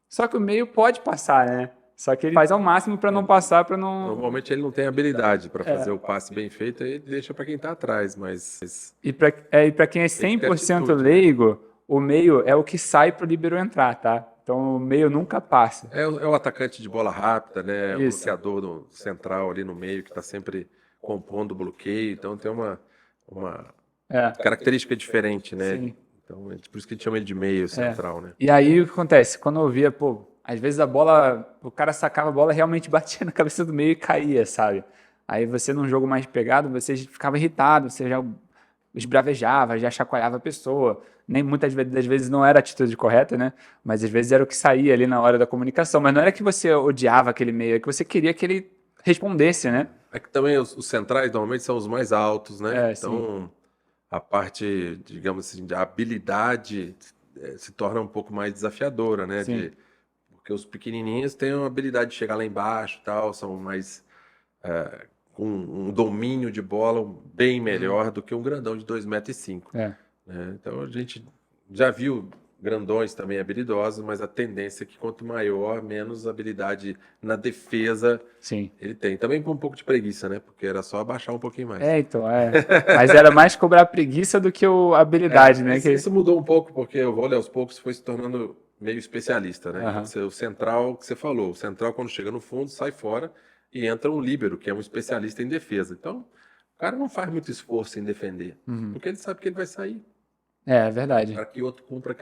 [SPEAKER 1] Só que o meio pode passar, né? Só que ele faz ao máximo para não passar, para não...
[SPEAKER 2] Normalmente ele não tem habilidade para fazer o passe bem feito, aí ele deixa para quem tá atrás, mas...
[SPEAKER 1] E para quem é 100% leigo, o meio é o que sai pro líbero entrar, tá? Então o meio nunca passa.
[SPEAKER 2] É o atacante de bola rápida, né? O
[SPEAKER 1] Isso.
[SPEAKER 2] bloqueador do central ali no meio, que está sempre compondo o bloqueio. Então tem uma
[SPEAKER 1] É,
[SPEAKER 2] característica diferente, né?
[SPEAKER 1] sim.
[SPEAKER 2] Então, por isso que a gente chama ele de meio central, né?
[SPEAKER 1] E aí o que acontece? Quando eu via, pô, às vezes a bola, o cara sacava a bola realmente batia na cabeça do meio e caía, sabe? Aí você num jogo mais pegado, você ficava irritado, você já esbravejava, já chacoalhava a pessoa. Nem muitas das vezes não era a atitude correta, né? Mas às vezes era o que saía ali na hora da comunicação. Mas não era que você odiava aquele meio, é que você queria que ele respondesse, né?
[SPEAKER 2] É que também os centrais normalmente são os mais altos, né?
[SPEAKER 1] É, sim,
[SPEAKER 2] Então, a parte, digamos assim, de habilidade se torna um pouco mais desafiadora, né?
[SPEAKER 1] sim.
[SPEAKER 2] Porque os pequenininhos têm a habilidade de chegar lá embaixo e tal, são mais com um domínio de bola bem melhor do que um grandão de 2,5 m,
[SPEAKER 1] É,
[SPEAKER 2] né? Então a gente já viu grandões também habilidosos, mas a tendência é que quanto maior, menos habilidade na defesa
[SPEAKER 1] sim.
[SPEAKER 2] ele tem. Também por um pouco de preguiça, né? Porque era só abaixar um pouquinho mais.
[SPEAKER 1] É, então, é. Mas era mais cobrar preguiça do que a habilidade, né?
[SPEAKER 2] Isso mudou um pouco, porque o vôlei aos poucos foi se tornando meio especialista, né? Então,
[SPEAKER 1] Aham.
[SPEAKER 2] o central que você falou, o central quando chega no fundo, sai fora e entra um líbero, que é um especialista em defesa. Então, o cara não faz muito esforço em defender, porque ele sabe que ele vai sair
[SPEAKER 1] É verdade.
[SPEAKER 2] para que o outro cumpra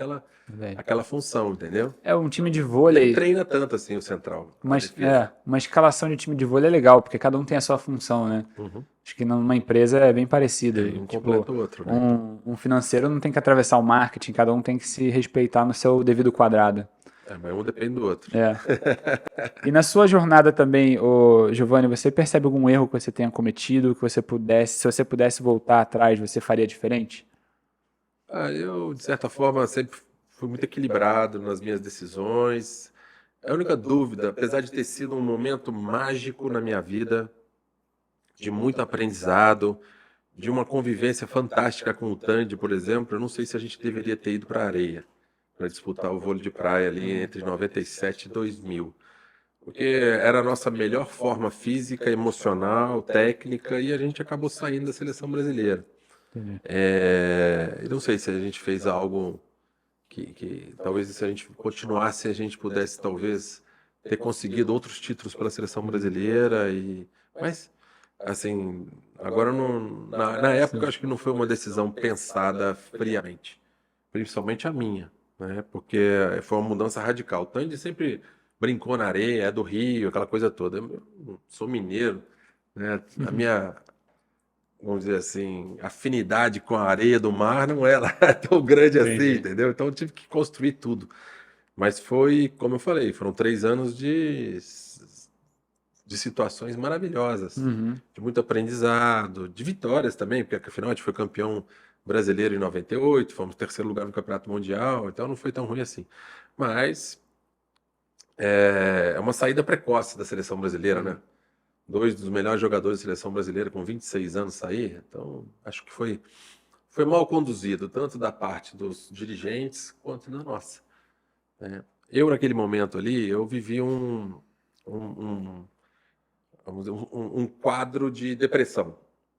[SPEAKER 1] Verdade.
[SPEAKER 2] aquela função, entendeu?
[SPEAKER 1] É um time de
[SPEAKER 2] Nem
[SPEAKER 1] vôlei,
[SPEAKER 2] treina tanto assim o central, a defesa.
[SPEAKER 1] uma escalação de time de vôlei é legal, porque cada um tem a sua função, né?
[SPEAKER 2] Uhum.
[SPEAKER 1] Acho que numa empresa é bem parecido.
[SPEAKER 2] Um
[SPEAKER 1] Tipo,
[SPEAKER 2] completa o outro, né?
[SPEAKER 1] um financeiro não tem que atravessar o marketing, cada um tem que se respeitar no seu devido quadrado.
[SPEAKER 2] Mas um depende do outro.
[SPEAKER 1] É. E na sua jornada também, ô, Giovanni, você percebe algum erro que você tenha cometido, que você pudesse, se você pudesse voltar atrás, você faria diferente?
[SPEAKER 2] Eu, de certa forma, sempre fui muito equilibrado nas minhas decisões. A única dúvida, apesar de ter sido um momento mágico na minha vida, de muito aprendizado, de uma convivência fantástica com o Tandy, por exemplo, eu não sei se a gente deveria ter ido para a areia para disputar o vôlei de praia ali entre 97 e 2000. Porque era a nossa melhor forma física, emocional, técnica, e a gente acabou saindo da seleção brasileira.
[SPEAKER 1] Entendi.
[SPEAKER 2] Eu não sei se a gente fez algo que talvez se a gente continuasse, a gente pudesse talvez ter conseguido outros títulos pela seleção brasileira. Mas, assim, agora na época eu acho que não foi uma decisão pensada friamente, principalmente a minha, né? Porque foi uma mudança radical. O Tandy sempre brincou na areia, é do Rio, aquela coisa toda. Eu sou mineiro, né? A minha, vamos dizer assim, afinidade com a areia do mar não é lá tão grande assim,
[SPEAKER 1] Entendi.
[SPEAKER 2] entendeu? Então eu tive que construir tudo. Mas foi, como eu falei, foram 3 anos de situações maravilhosas,
[SPEAKER 1] Uhum.
[SPEAKER 2] de muito aprendizado, de vitórias também, porque afinal a gente foi campeão brasileiro em 98, fomos terceiro lugar no Campeonato Mundial, então não foi tão ruim assim. Mas é uma saída precoce da seleção brasileira, né? Dois dos melhores jogadores da seleção brasileira com 26 anos sair, então acho que foi mal conduzido, tanto da parte dos dirigentes quanto da nossa, né? Eu, naquele momento ali, eu vivi um, vamos dizer, um quadro de depressão.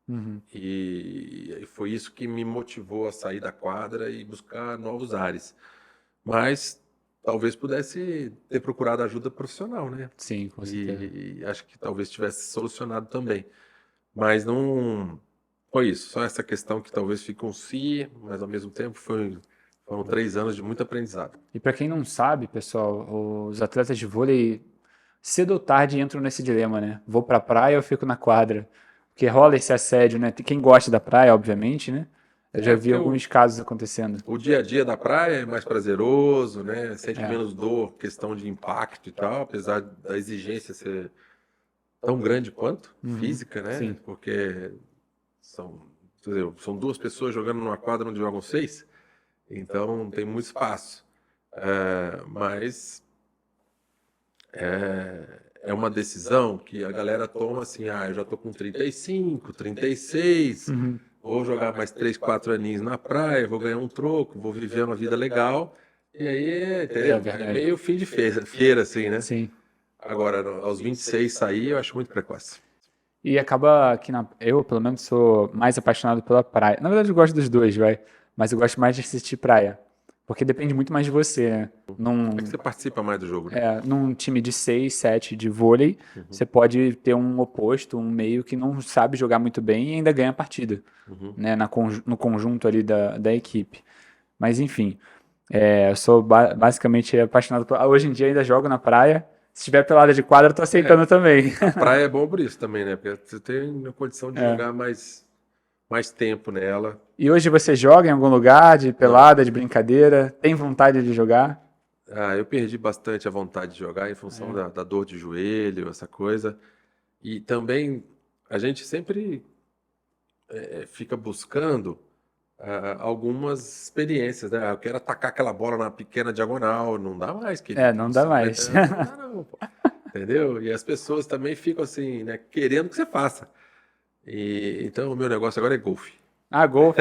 [SPEAKER 1] Uhum.
[SPEAKER 2] E foi isso que me motivou a sair da quadra e buscar novos ares. Mas talvez pudesse ter procurado ajuda profissional, né?
[SPEAKER 1] Sim, com certeza.
[SPEAKER 2] E acho que talvez tivesse solucionado também. Mas não foi isso. Só essa questão que talvez ficou um si, mas ao mesmo tempo foram 3 anos de muito aprendizado.
[SPEAKER 1] E para quem não sabe, pessoal, os atletas de vôlei cedo ou tarde entram nesse dilema, né? Vou pra praia ou fico na quadra? Porque rola esse assédio, né? Tem quem gosta da praia, obviamente, né? Eu já vi
[SPEAKER 2] Porque
[SPEAKER 1] alguns casos acontecendo.
[SPEAKER 2] o dia a dia da praia é mais prazeroso, né? Sente
[SPEAKER 1] É.
[SPEAKER 2] menos dor, questão de impacto e tal, apesar da exigência ser tão grande quanto
[SPEAKER 1] Uhum.
[SPEAKER 2] física, né?
[SPEAKER 1] Sim.
[SPEAKER 2] Porque são, quer dizer, são duas pessoas jogando numa quadra onde jogam seis, então tem muito espaço. Mas é uma decisão que a galera toma assim, eu já tô com 35, 36,
[SPEAKER 1] Uhum.
[SPEAKER 2] vou jogar mais 3, 4 aninhos na praia, vou ganhar um troco, vou viver uma vida legal. E aí,
[SPEAKER 1] É
[SPEAKER 2] entendeu? É
[SPEAKER 1] verdade.
[SPEAKER 2] meio fim de feira assim, né?
[SPEAKER 1] Sim.
[SPEAKER 2] Agora, aos 26 sair, eu acho muito precoce.
[SPEAKER 1] E acaba que eu, pelo menos, sou mais apaixonado pela praia. Na verdade, eu gosto dos dois, vai. Mas eu gosto mais de assistir praia. Porque depende muito mais de você, né?
[SPEAKER 2] Como é que você participa mais do jogo, né?
[SPEAKER 1] Num time de 6, 7 de vôlei, você pode ter um oposto, um meio que não sabe jogar muito bem e ainda ganha a partida,
[SPEAKER 2] Uhum.
[SPEAKER 1] né? No conjunto ali da equipe. Mas enfim, eu sou basicamente apaixonado por... Hoje em dia ainda jogo na praia. Se tiver pelada de quadra, eu tô aceitando também.
[SPEAKER 2] A praia é bom por isso também, né? Porque você tem a condição de jogar mais tempo nela.
[SPEAKER 1] E hoje você joga em algum lugar de
[SPEAKER 2] Não.
[SPEAKER 1] pelada, de brincadeira? Tem vontade de jogar?
[SPEAKER 2] Eu perdi bastante a vontade de jogar em função da dor de joelho, essa coisa. E também a gente sempre fica buscando algumas experiências, né? Eu quero atacar aquela bola na pequena diagonal, não dá mais, querido.
[SPEAKER 1] Não
[SPEAKER 2] Com
[SPEAKER 1] dá
[SPEAKER 2] 50
[SPEAKER 1] mais.
[SPEAKER 2] anos não dá não, pô. Entendeu? E as pessoas também ficam assim, né? Querendo que você faça. Então o meu negócio agora é golfe.
[SPEAKER 1] Ah, golfe.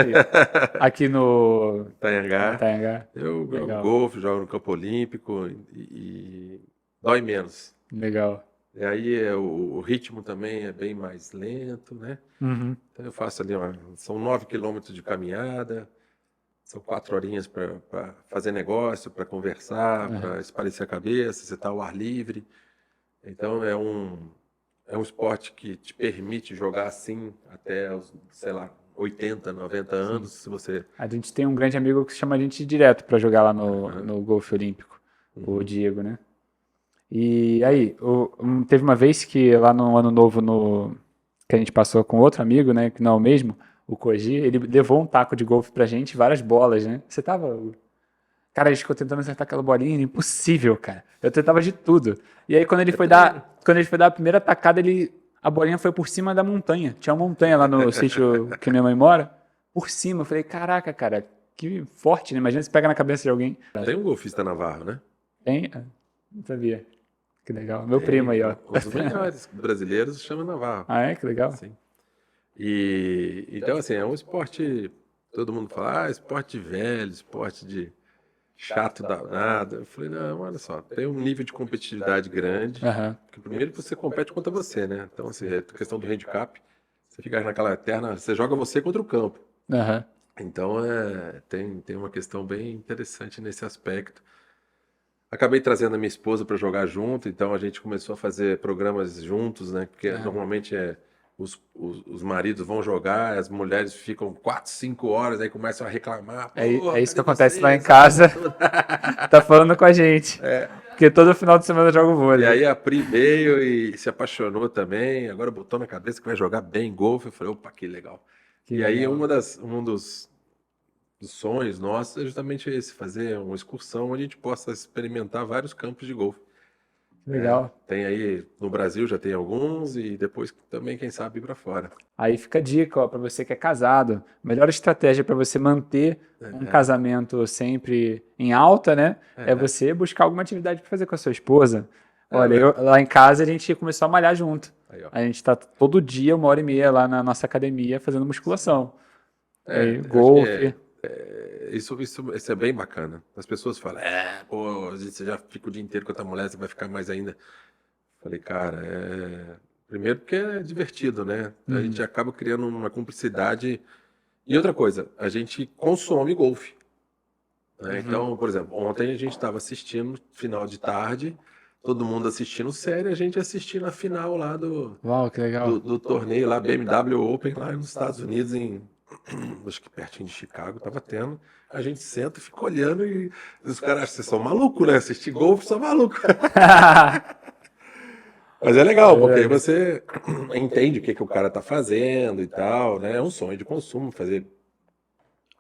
[SPEAKER 1] Aqui no
[SPEAKER 2] Tanhangá.
[SPEAKER 1] Itaiangá.
[SPEAKER 2] Eu jogo
[SPEAKER 1] Legal,
[SPEAKER 2] golfe, jogo no campo olímpico e dói menos.
[SPEAKER 1] legal.
[SPEAKER 2] E aí o ritmo também é bem mais lento, né?
[SPEAKER 1] Uhum.
[SPEAKER 2] Então eu faço ali, são 9 quilômetros de caminhada, são 4 horinhas para fazer negócio, para conversar, para espairecer a cabeça, você está ao ar livre. Então é um esporte que te permite jogar assim até os, sei lá, 80, 90
[SPEAKER 1] Sim.
[SPEAKER 2] anos, se você...
[SPEAKER 1] A gente tem um grande amigo que chama a gente direto pra jogar lá no golfe olímpico, o Diego, né? E aí, teve uma vez que lá no Ano Novo, que a gente passou com outro amigo, né, que não é o mesmo, o Koji, ele levou um taco de golfe pra gente, várias bolas, né? Você tava... Cara, a gente ficou tentando acertar aquela bolinha, impossível, cara. Eu tentava de tudo. E aí, quando ele foi dar a primeira tacada, a bolinha foi por cima da montanha. Tinha uma montanha lá no sítio que minha mãe mora. Por cima. Eu falei, caraca, cara, que forte, né? Imagina se pega na cabeça de alguém.
[SPEAKER 2] Tem um golfista navarro, né?
[SPEAKER 1] Tem? Não sabia. Que legal. Meu
[SPEAKER 2] Tem,
[SPEAKER 1] primo aí, ó.
[SPEAKER 2] um dos melhores brasileiros chama navarro.
[SPEAKER 1] Ah, é? Que legal.
[SPEAKER 2] Sim. E então assim, é um esporte, todo mundo fala, esporte de velho, esporte de chato danado. Eu falei, não, olha só, tem um nível de competitividade grande,
[SPEAKER 1] Aham.
[SPEAKER 2] porque primeiro você compete contra você, né? Então, assim, é questão do handicap, você fica naquela eterna, você joga você contra o campo.
[SPEAKER 1] Aham.
[SPEAKER 2] Então, tem uma questão bem interessante nesse aspecto. Acabei trazendo a minha esposa para jogar junto, então a gente começou a fazer programas juntos, né? Porque normalmente os maridos vão jogar, as mulheres ficam 4, 5 horas, aí começam a reclamar. Pô,
[SPEAKER 1] É isso que
[SPEAKER 2] cadê
[SPEAKER 1] acontece
[SPEAKER 2] você?
[SPEAKER 1] lá em
[SPEAKER 2] Essa coisa
[SPEAKER 1] casa.
[SPEAKER 2] toda.
[SPEAKER 1] Tá falando com a gente. Porque todo final de semana eu jogo
[SPEAKER 2] E
[SPEAKER 1] vôlei.
[SPEAKER 2] aí a Pri veio e se apaixonou também, agora botou na cabeça que vai jogar bem golfe. Eu falei, opa, que legal.
[SPEAKER 1] Que
[SPEAKER 2] E aí
[SPEAKER 1] legal.
[SPEAKER 2] um dos sonhos nossos é justamente esse, fazer uma excursão onde a gente possa experimentar vários campos de golfe.
[SPEAKER 1] Legal.
[SPEAKER 2] Tem aí, no Brasil já tem alguns e depois também, quem sabe, ir para fora.
[SPEAKER 1] Aí fica a dica, ó, para você que é casado. A melhor estratégia para você manter um casamento sempre em alta, né? É você buscar alguma atividade para fazer com a sua esposa. Olha, lá em casa a gente começou a malhar junto.
[SPEAKER 2] Aí, ó.
[SPEAKER 1] A gente tá todo dia, 1h30 lá na nossa academia fazendo musculação. Aí,
[SPEAKER 2] Eu acho
[SPEAKER 1] golfe.
[SPEAKER 2] isso é bem bacana. As pessoas falam, pô, às vezes você já fica o dia inteiro com a tua mulher, você vai ficar mais ainda. Falei, cara, primeiro porque é divertido, né? A gente acaba criando uma cumplicidade. E outra coisa, a gente consome golfe, né? Então, por exemplo, ontem a gente estava assistindo, final de tarde, todo mundo assistindo série, a gente assistindo a final lá do,
[SPEAKER 1] Uau, que legal.
[SPEAKER 2] do, do torneio lá, BMW Open, lá nos Estados Unidos, acho que pertinho de Chicago, tava tendo. A gente senta e fica olhando e os caras acham que vocês são malucos, né? Assistir golfe, são malucos. Mas é legal, porque aí você entende o que o cara tá fazendo e tal, né? É um sonho de consumo fazer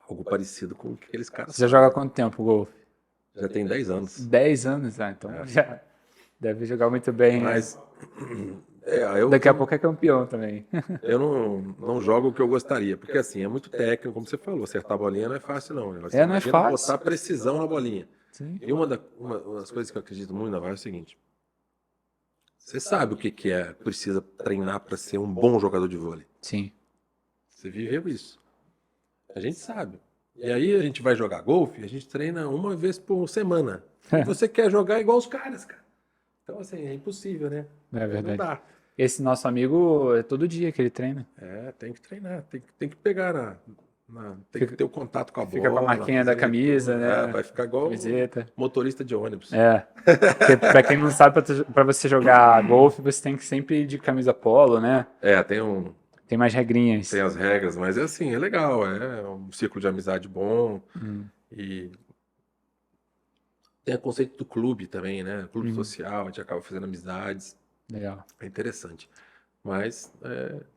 [SPEAKER 2] algo parecido com o que aqueles caras
[SPEAKER 1] Você já
[SPEAKER 2] fazem.
[SPEAKER 1] joga há quanto tempo golfe?
[SPEAKER 2] Já tem 10 anos.
[SPEAKER 1] 10 anos, então já deve jogar muito bem, né?
[SPEAKER 2] Mas
[SPEAKER 1] Daqui a pouco é campeão também.
[SPEAKER 2] eu não jogo o que eu gostaria, porque assim, é muito técnico, como você falou, acertar a bolinha não é fácil não. Você
[SPEAKER 1] Não é
[SPEAKER 2] imagina
[SPEAKER 1] fácil.
[SPEAKER 2] botar precisão na bolinha.
[SPEAKER 1] Sim.
[SPEAKER 2] E uma das coisas que eu acredito muito, Navarro, é o seguinte: você sabe o que precisa treinar para ser um bom jogador de vôlei.
[SPEAKER 1] Sim.
[SPEAKER 2] Você viveu isso. A gente sabe. E aí a gente vai jogar golfe, a gente treina uma vez por semana. E você quer jogar igual os caras, cara. Então, assim, é impossível, né?
[SPEAKER 1] É verdade.
[SPEAKER 2] Não dá.
[SPEAKER 1] Esse nosso amigo é todo dia que ele treina.
[SPEAKER 2] Tem que treinar, tem que pegar Tem que ter o contato com a
[SPEAKER 1] Fica com a
[SPEAKER 2] bola,
[SPEAKER 1] marquinha da
[SPEAKER 2] fazer
[SPEAKER 1] camisa,
[SPEAKER 2] leitura.
[SPEAKER 1] né?
[SPEAKER 2] Vai ficar igual
[SPEAKER 1] Camiseta.
[SPEAKER 2] motorista de ônibus.
[SPEAKER 1] É. Porque, pra quem não sabe, pra você jogar golfe, você tem que sempre ir de camisa polo, né? Tem mais regrinhas.
[SPEAKER 2] Tem as regras, mas é assim, é legal, é um ciclo de amizade bom e tem o conceito do clube também, né? Clube social, a gente acaba fazendo amizades,
[SPEAKER 1] Legal,
[SPEAKER 2] é interessante, mas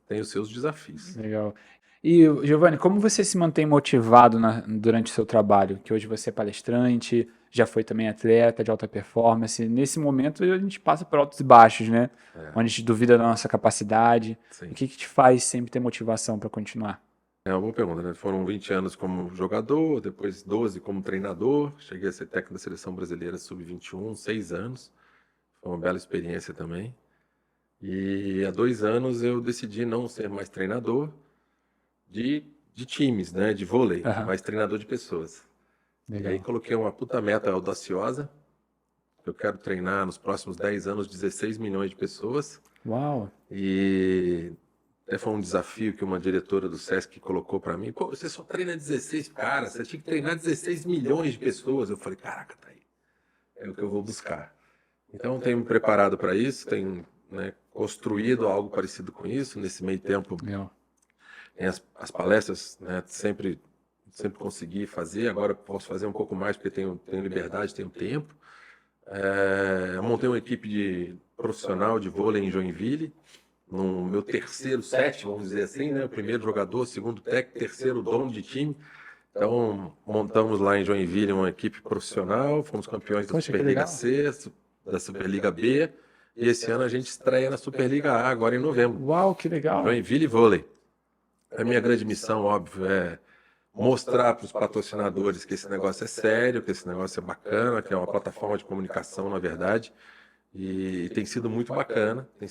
[SPEAKER 2] tem os seus desafios.
[SPEAKER 1] legal. E, Giovanni, como você se mantém motivado durante o seu trabalho? Que hoje você é palestrante, já foi também atleta de alta performance. Nesse momento a gente passa por altos e baixos, né? Onde a gente duvida da nossa capacidade.
[SPEAKER 2] Sim.
[SPEAKER 1] O que te faz sempre ter motivação para continuar?
[SPEAKER 2] É uma boa pergunta, né? Foram 20 anos como jogador, depois 12 como treinador, cheguei a ser técnico da seleção brasileira sub-21, 6 anos, foi uma bela experiência também. E há 2 anos eu decidi não ser mais treinador de times, né? De vôlei,
[SPEAKER 1] Aham.
[SPEAKER 2] mas treinador de pessoas. E aí
[SPEAKER 1] Legal.
[SPEAKER 2] coloquei uma puta meta audaciosa. Eu quero treinar nos próximos 10 anos 16 milhões de pessoas.
[SPEAKER 1] Uau.
[SPEAKER 2] E até foi um desafio que uma diretora do SESC colocou para mim. Pô, você só treina 16 caras, você tinha que treinar 16 milhões de pessoas. Eu falei, caraca, tá aí. É o que eu vou buscar. Então, tenho me preparado para isso, tenho, né, construído algo parecido com isso. Nesse meio tempo,
[SPEAKER 1] Legal.
[SPEAKER 2] tem as palestras, né, sempre consegui fazer. Agora posso fazer um pouco mais porque tenho liberdade, tenho tempo. Eu montei uma equipe de profissional de vôlei em Joinville, no meu terceiro set, vamos dizer assim, né? O primeiro jogador, segundo técnico, terceiro dono de time. Então, montamos lá em Joinville uma equipe profissional, fomos campeões da
[SPEAKER 1] Poxa, que
[SPEAKER 2] Superliga
[SPEAKER 1] legal.
[SPEAKER 2] C, da Superliga B, e esse ano a gente estreia na Superliga A, agora em novembro.
[SPEAKER 1] Uau, que legal.
[SPEAKER 2] Joinville Vôlei. A minha grande missão, óbvio, é mostrar para os patrocinadores que esse negócio é sério, que esse negócio é bacana, que é uma plataforma de comunicação, na verdade. E tem sido muito bacana, tem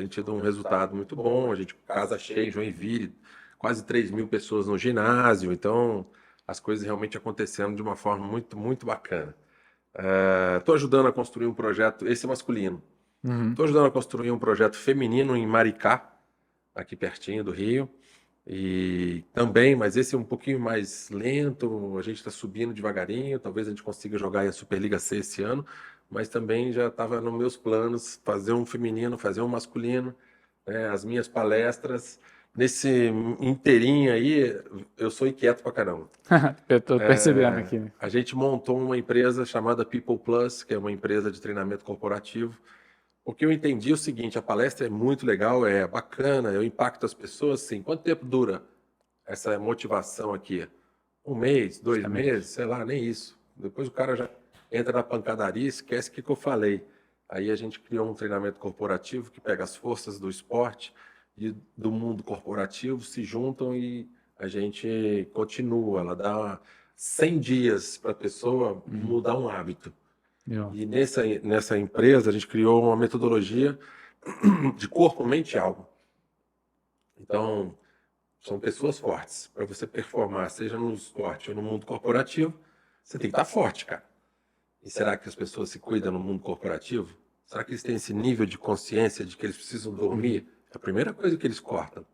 [SPEAKER 2] tido um resultado muito bom. A gente casa cheia em Joinville, quase 3 mil pessoas no ginásio, então as coisas realmente acontecendo de uma forma muito, muito bacana. Estou ajudando a construir um projeto, esse é masculino. Estou ajudando a construir um projeto feminino em Maricá, aqui pertinho do Rio. E também, mas esse é um pouquinho mais lento, a gente está subindo devagarinho, talvez a gente consiga jogar a Superliga C esse ano, mas também já estava nos meus planos fazer um feminino, fazer um masculino, né, as minhas palestras. Nesse inteirinho aí, eu sou inquieto pra caramba.
[SPEAKER 1] Eu tô percebendo aqui.
[SPEAKER 2] A gente montou uma empresa chamada People Plus, que é uma empresa de treinamento corporativo, porque eu entendi o seguinte, a palestra é muito legal, é bacana, eu impacto as pessoas, sim. Quanto tempo dura essa motivação aqui? Um mês, 2 meses, sei lá, nem isso. Depois o cara já entra na pancadaria e esquece o que eu falei. Aí a gente criou um treinamento corporativo que pega as forças do esporte e do mundo corporativo, se juntam e a gente continua. Ela dá 100 dias para a pessoa mudar um hábito. E nessa empresa a gente criou uma metodologia de corpo, mente e alma. Então, são pessoas fortes. Para você performar, seja no esporte ou no mundo corporativo, você tem que estar forte, cara. E será que as pessoas se cuidam no mundo corporativo? Será que eles têm esse nível de consciência de que eles precisam dormir? É a primeira coisa que eles cortam.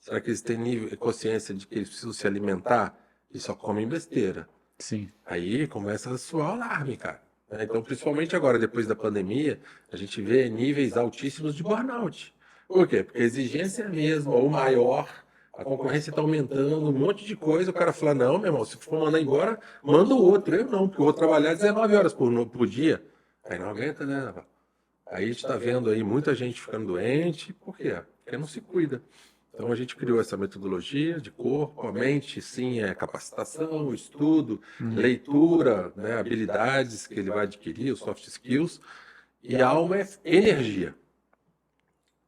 [SPEAKER 2] Será que eles têm consciência de que eles precisam se alimentar e só comem besteira?
[SPEAKER 1] Sim.
[SPEAKER 2] Aí começa a soar o alarme, cara. Então, principalmente agora, depois da pandemia, a gente vê níveis altíssimos de burnout. Por quê? Porque a exigência é a mesma, ou maior, a concorrência está aumentando, um monte de coisa. O cara fala, não, meu irmão, se for mandar embora, manda o outro. Eu não, porque eu vou trabalhar 19 horas por dia. Aí não aguenta, né? Aí a gente está vendo aí muita gente ficando doente. Por quê? Porque não se cuida. Então a gente criou essa metodologia de corpo, a mente, sim, é capacitação, estudo, leitura, né, habilidades que ele vai adquirir, os soft skills, e a alma é energia.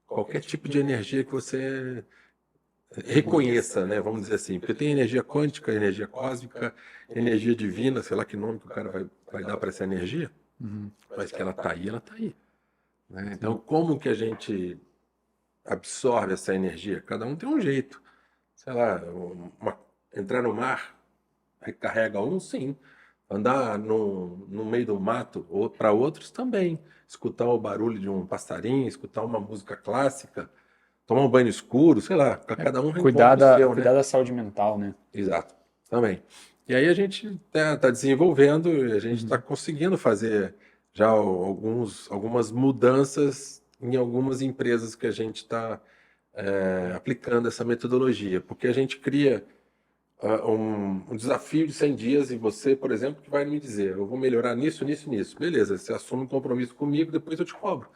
[SPEAKER 2] Qualquer tipo de energia que você reconheça, né, vamos dizer assim, porque tem energia quântica, energia cósmica, energia divina, sei lá que nome que o cara vai dar para essa energia, mas que ela está aí, ela está aí. Né? Então, como que a gente absorve essa energia? Cada um tem um jeito. Sei lá, entrar no mar recarrega um, sim. Andar no meio do mato, ou para outros também. Escutar o barulho de um passarinho, escutar uma música clássica, tomar um banho escuro, sei lá, cada um
[SPEAKER 1] Cuidar
[SPEAKER 2] encontra o seu,
[SPEAKER 1] cuidar
[SPEAKER 2] né?
[SPEAKER 1] da saúde mental, né?
[SPEAKER 2] Exato, também. E aí a gente tá desenvolvendo, e a gente está
[SPEAKER 1] Uhum.
[SPEAKER 2] conseguindo fazer já algumas mudanças em algumas empresas que a gente está aplicando essa metodologia, porque a gente cria um desafio de 100 dias e você, por exemplo, que vai me dizer, eu vou melhorar nisso, nisso, nisso. Beleza, você assume um compromisso comigo, depois eu te cobro.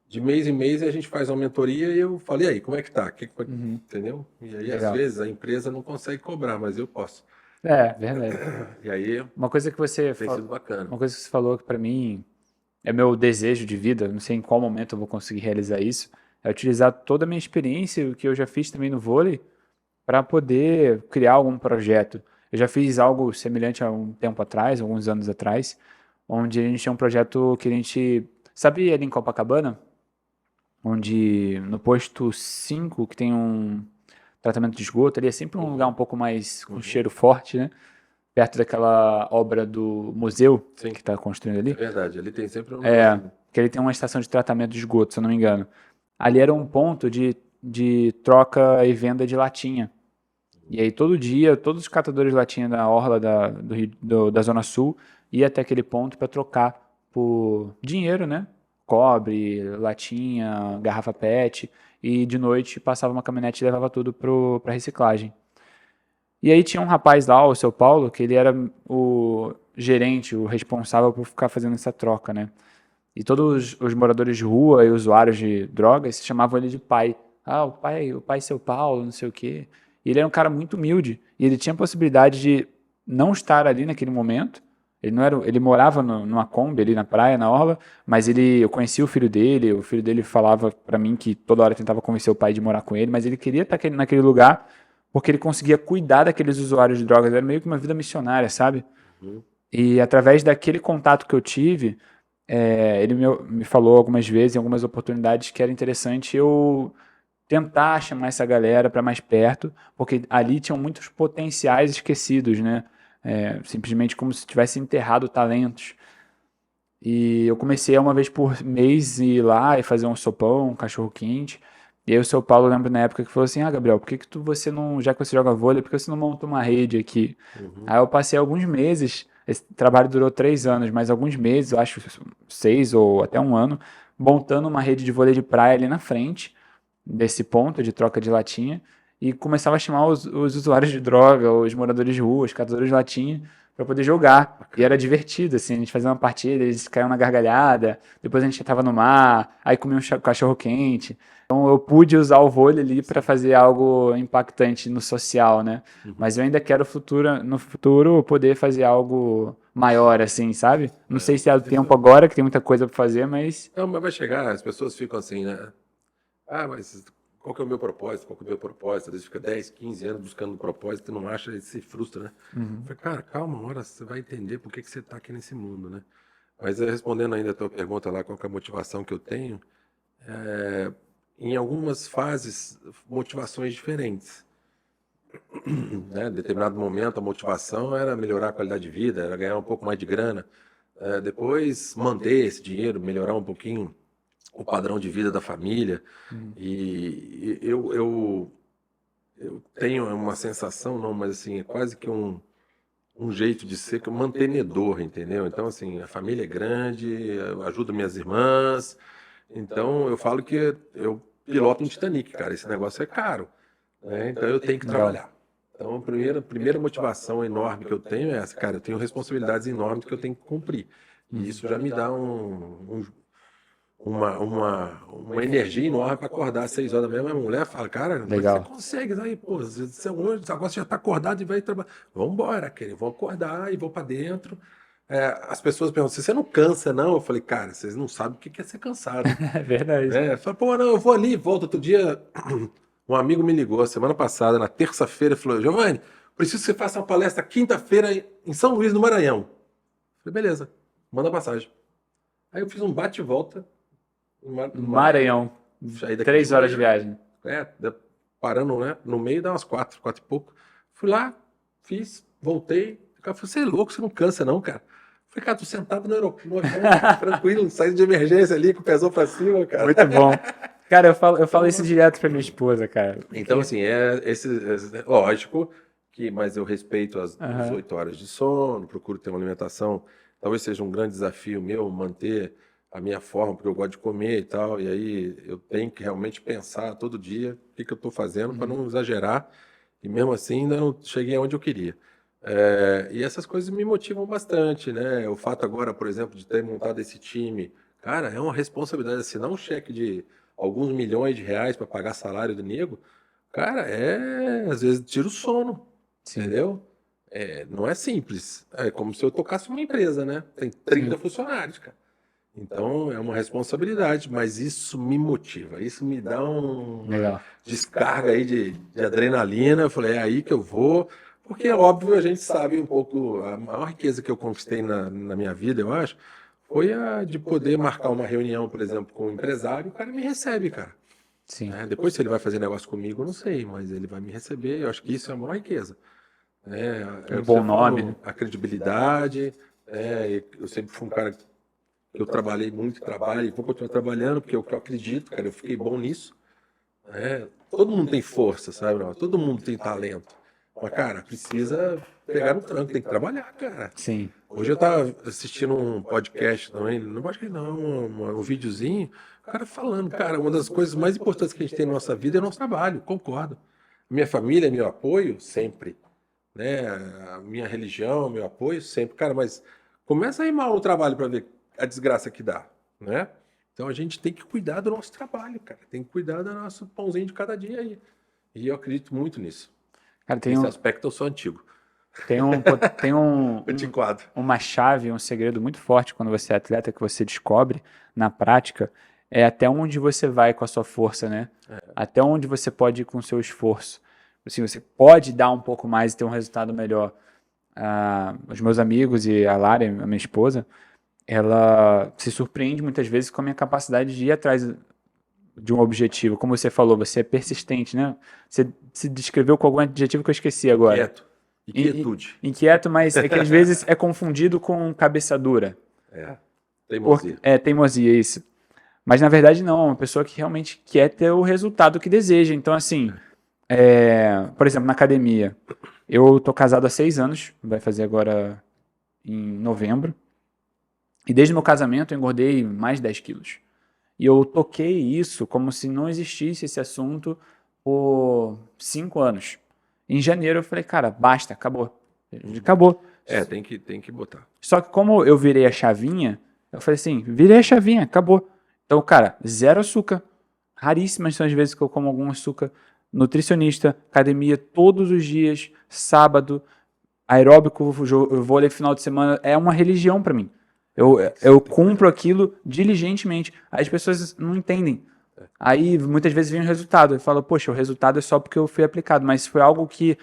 [SPEAKER 2] De mês em mês a gente faz uma mentoria e eu falei, e aí, como é que tá?
[SPEAKER 1] Uhum.
[SPEAKER 2] Entendeu? E aí, às
[SPEAKER 1] Legal.
[SPEAKER 2] vezes, a empresa não consegue cobrar, mas eu posso.
[SPEAKER 1] É, verdade.
[SPEAKER 2] E aí
[SPEAKER 1] Uma coisa que você
[SPEAKER 2] tem
[SPEAKER 1] fa-
[SPEAKER 2] sido bacana.
[SPEAKER 1] uma coisa que você falou que para mim é meu desejo de vida, não sei em qual momento eu vou conseguir realizar isso, é utilizar toda a minha experiência, o que eu já fiz também no vôlei, para poder criar algum projeto. Eu já fiz algo semelhante há um tempo atrás, alguns anos atrás, onde a gente tinha um projeto que a gente, sabe ali em Copacabana, onde no posto 5 que tem um tratamento de esgoto, ali é sempre um lugar um
[SPEAKER 2] Uhum,
[SPEAKER 1] pouco mais com
[SPEAKER 2] uhum.
[SPEAKER 1] cheiro forte, né? Perto daquela obra do museu que
[SPEAKER 2] Sim,
[SPEAKER 1] está construindo
[SPEAKER 2] é
[SPEAKER 1] ali.
[SPEAKER 2] verdade. Ali tem sempre um
[SPEAKER 1] É,
[SPEAKER 2] negocinho.
[SPEAKER 1] que ele tem uma estação de tratamento de esgoto, se eu não me engano. Ali era um ponto de troca e venda de latinha. E aí todo dia, todos os catadores de latinha da orla da Zona Sul ia até aquele ponto para trocar por dinheiro, né? Cobre, latinha, garrafa PET. E de noite passava uma caminhonete e levava tudo para reciclagem. E aí tinha um rapaz lá, o seu Paulo, que ele era o gerente, o responsável por ficar fazendo essa troca, né? E todos os moradores de rua e usuários de drogas chamavam ele de pai. Ah, o pai seu Paulo, não sei o quê. E ele era um cara muito humilde. E ele tinha a possibilidade de não estar ali naquele momento. Ele não era, ele morava numa Kombi ali na praia, na orla, mas eu conhecia o filho dele falava pra mim que toda hora tentava convencer o pai de morar com ele, mas ele queria estar naquele lugar porque ele conseguia cuidar daqueles usuários de drogas, era meio que uma vida missionária, sabe?
[SPEAKER 2] Uhum.
[SPEAKER 1] E através daquele contato que eu tive, ele me falou algumas vezes, em algumas oportunidades, que era interessante eu tentar chamar essa galera para mais perto, porque ali tinham muitos potenciais esquecidos, né? Simplesmente como se tivesse enterrado talentos. E eu comecei a uma vez por mês ir lá e fazer um sopão, um cachorro quente. E aí o seu Paulo lembra na época que falou assim: "Ah, Gabriel, por que que você não, já que você joga vôlei, por que você não monta uma rede aqui?"
[SPEAKER 2] Uhum.
[SPEAKER 1] Aí eu passei alguns meses, esse trabalho durou 3 anos, mas alguns meses, eu acho 6 ou até um ano, montando uma rede de vôlei de praia ali na frente desse ponto de troca de latinha e começava a chamar os usuários de droga, os moradores de rua, os catadores de latinha para poder jogar. E era
[SPEAKER 2] Bacana.
[SPEAKER 1] divertido, assim, a gente fazia uma partida, eles caíam na gargalhada, depois a gente estava no mar, aí comia um cachorro quente. Então eu pude usar o vôlei ali para
[SPEAKER 2] Sim.
[SPEAKER 1] fazer algo impactante no social, né?
[SPEAKER 2] Uhum.
[SPEAKER 1] Mas eu ainda quero no futuro poder fazer algo maior, assim, sabe? Não sei se é o
[SPEAKER 2] Mas
[SPEAKER 1] tempo
[SPEAKER 2] isso.
[SPEAKER 1] agora, que tem muita coisa para fazer, mas
[SPEAKER 2] Não, mas vai chegar, as pessoas ficam assim, né? Ah, mas qual que é o meu propósito? Qual que é o meu propósito? Às vezes fica 10, 15 anos buscando um propósito e não acha e se frustra, né? Eu
[SPEAKER 1] uhum,
[SPEAKER 2] falei, cara, calma, uma hora você vai entender por que que você está aqui nesse mundo, né? Mas respondendo ainda a tua pergunta lá, qual que é a motivação que eu tenho, em algumas fases, motivações diferentes, né? Em determinado momento, a motivação era melhorar a qualidade de vida, era ganhar um pouco mais de grana. Depois, manter esse dinheiro, melhorar um pouquinho o padrão de vida da família.
[SPEAKER 1] uhum,
[SPEAKER 2] E eu tenho uma sensação, não, mas assim, é quase que um jeito de ser que é mantenedor, entendeu? Então, assim, a família é grande, eu ajudo minhas irmãs, então eu falo que eu piloto um Titanic, cara, esse negócio é caro, né? Então eu tenho que
[SPEAKER 1] legal.
[SPEAKER 2] trabalhar. Então, a primeira motivação enorme que eu tenho é essa, cara, eu tenho responsabilidades enormes que eu tenho que cumprir. E
[SPEAKER 1] Uhum.
[SPEAKER 2] isso já me dá uma energia enorme para acordar às 6 horas da manhã. Minha mulher fala, cara, como é que você
[SPEAKER 1] Legal.
[SPEAKER 2] consegue? Aí, pô, agora você já está acordado e vai trabalhar. Vamos embora, querido, vou acordar e vou para dentro. As pessoas perguntam, você não cansa, não? Eu falei, cara, vocês não sabem o que é ser cansado.
[SPEAKER 1] É verdade.
[SPEAKER 2] Fala, pô, não, eu vou ali, volto outro dia. Um amigo me ligou semana passada, na terça-feira, e falou, Giovanni, preciso que você faça uma palestra quinta-feira em São Luís, no Maranhão. Eu falei, beleza, manda passagem. Aí eu fiz um bate e volta no Maranhão.
[SPEAKER 1] Maranhão.
[SPEAKER 2] Saí daqui de
[SPEAKER 1] 3 horas de
[SPEAKER 2] manhã,
[SPEAKER 1] viagem.
[SPEAKER 2] parando, né, no meio, dá umas 4 e pouco. Fui lá, fiz, voltei. O cara falou, você é louco, você não cansa não, cara. Falei, cara, tô sentado no avião, tranquilo, saindo de emergência ali, com o pezão pra cima, cara.
[SPEAKER 1] Muito bom. Cara, eu falo isso direto pra minha esposa, cara.
[SPEAKER 2] Então, assim, lógico mas eu respeito as
[SPEAKER 1] Aham.
[SPEAKER 2] 8 horas de sono, procuro ter uma alimentação. Talvez seja um grande desafio meu manter a minha forma, porque eu gosto de comer e tal. E aí eu tenho que realmente pensar todo dia o que eu estou fazendo para
[SPEAKER 1] Uhum.
[SPEAKER 2] não exagerar. E mesmo assim ainda não cheguei aonde eu queria. E essas coisas me motivam bastante, né? O fato agora, por exemplo, de ter montado esse time, cara, é uma responsabilidade. Assinar um cheque de alguns milhões de reais para pagar salário do nego, cara, às vezes tira o sono,
[SPEAKER 1] Sim,
[SPEAKER 2] entendeu? Não é simples. É como se eu tocasse uma empresa, né? Tem
[SPEAKER 1] sim.
[SPEAKER 2] 30 funcionários, cara. Então é uma responsabilidade, mas isso me motiva, isso me dá uma
[SPEAKER 1] Legal.
[SPEAKER 2] descarga aí de adrenalina. Eu falei, é aí que eu vou, porque é óbvio, a gente sabe um pouco, a maior riqueza que eu conquistei na minha vida, eu acho, foi a de poder marcar uma reunião, por exemplo, com um empresário, o cara me recebe, cara.
[SPEAKER 1] Sim.
[SPEAKER 2] Depois, se ele vai fazer negócio comigo, eu não sei, mas ele vai me receber. Eu acho que isso é a maior riqueza. É
[SPEAKER 1] Um
[SPEAKER 2] o que
[SPEAKER 1] bom
[SPEAKER 2] você
[SPEAKER 1] nome, né?
[SPEAKER 2] falou, a credibilidade. Eu sempre fui um cara que eu trabalhei muito, trabalho e vou continuar trabalhando, porque é o que eu acredito, cara, eu fiquei bom nisso. Todo mundo tem força, sabe? Não? Todo mundo tem talento. Mas, cara, precisa pegar no tranco, tem que trabalhar, cara.
[SPEAKER 1] Sim.
[SPEAKER 2] Hoje eu tava assistindo um podcast também, não podcast não, um videozinho, o cara falando, cara, uma das coisas mais importantes que a gente tem na nossa vida é o nosso trabalho, concordo. Minha família, meu apoio, sempre, né? A minha religião, meu apoio, sempre. Cara, mas começa a ir mal no trabalho para ver a desgraça que dá, né? Então a gente tem que cuidar do nosso trabalho, cara. Tem que cuidar do nosso pãozinho de cada dia aí. E eu acredito muito nisso.
[SPEAKER 1] Cara,
[SPEAKER 2] Nesse aspecto eu sou antigo.
[SPEAKER 1] tem
[SPEAKER 2] Antiquado.
[SPEAKER 1] uma chave, um segredo muito forte quando você é atleta que você descobre na prática, é até onde você vai com a sua força, né? Até onde você pode ir com o seu esforço. Assim, você pode dar um pouco mais e ter um resultado melhor. Os meus amigos e a Lara, a minha esposa, ela se surpreende muitas vezes com a minha capacidade de ir atrás de um objetivo. Como você falou, você é persistente, né? Você se descreveu com algum adjetivo que eu esqueci agora.
[SPEAKER 2] Inquieto. Inquietude.
[SPEAKER 1] Inquieto, mas é que às vezes é confundido com cabeça dura.
[SPEAKER 2] É. Teimosia.
[SPEAKER 1] É teimosia, isso. Mas na verdade não, é uma pessoa que realmente quer ter o resultado que deseja. Então, assim, por exemplo, na academia, eu tô casado há 6 anos, vai fazer agora em novembro. E desde o meu casamento eu engordei mais de 10 quilos. E eu toquei isso como se não existisse esse assunto por 5 anos. Em janeiro eu falei, cara, basta, acabou. Acabou.
[SPEAKER 2] Tem que botar.
[SPEAKER 1] Só que como eu virei a chavinha, eu falei assim, virei a chavinha, acabou. Então, cara, zero açúcar. Raríssimas são as vezes que eu como algum açúcar. Nutricionista, academia todos os dias, sábado, aeróbico, vôlei final de semana, é uma religião para mim. Eu cumpro aquilo diligentemente. As pessoas não entendem. Aí muitas vezes vem o resultado. Eu falo, poxa, o resultado é só porque eu fui aplicado, mas foi algo que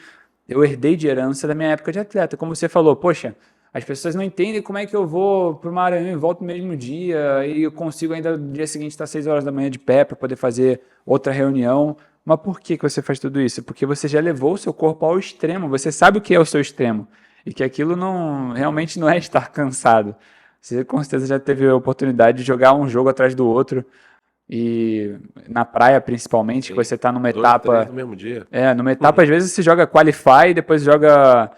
[SPEAKER 1] eu herdei de herança da minha época de atleta. Como você falou, poxa, as pessoas não entendem como é que eu vou para o Maranhão e volto no mesmo dia e eu consigo ainda no dia seguinte estar 6 horas da manhã de pé para poder fazer outra reunião. Mas por que você faz tudo isso? Porque você já levou o seu corpo ao extremo, você sabe o que é o seu extremo e que aquilo não realmente não é estar cansado. Você com certeza já teve a oportunidade de jogar um jogo atrás do outro e na praia principalmente, que
[SPEAKER 2] Sim.
[SPEAKER 1] você está numa
[SPEAKER 2] 2, 3
[SPEAKER 1] etapa
[SPEAKER 2] no mesmo dia.
[SPEAKER 1] numa etapa, às vezes você joga Qualify, depois joga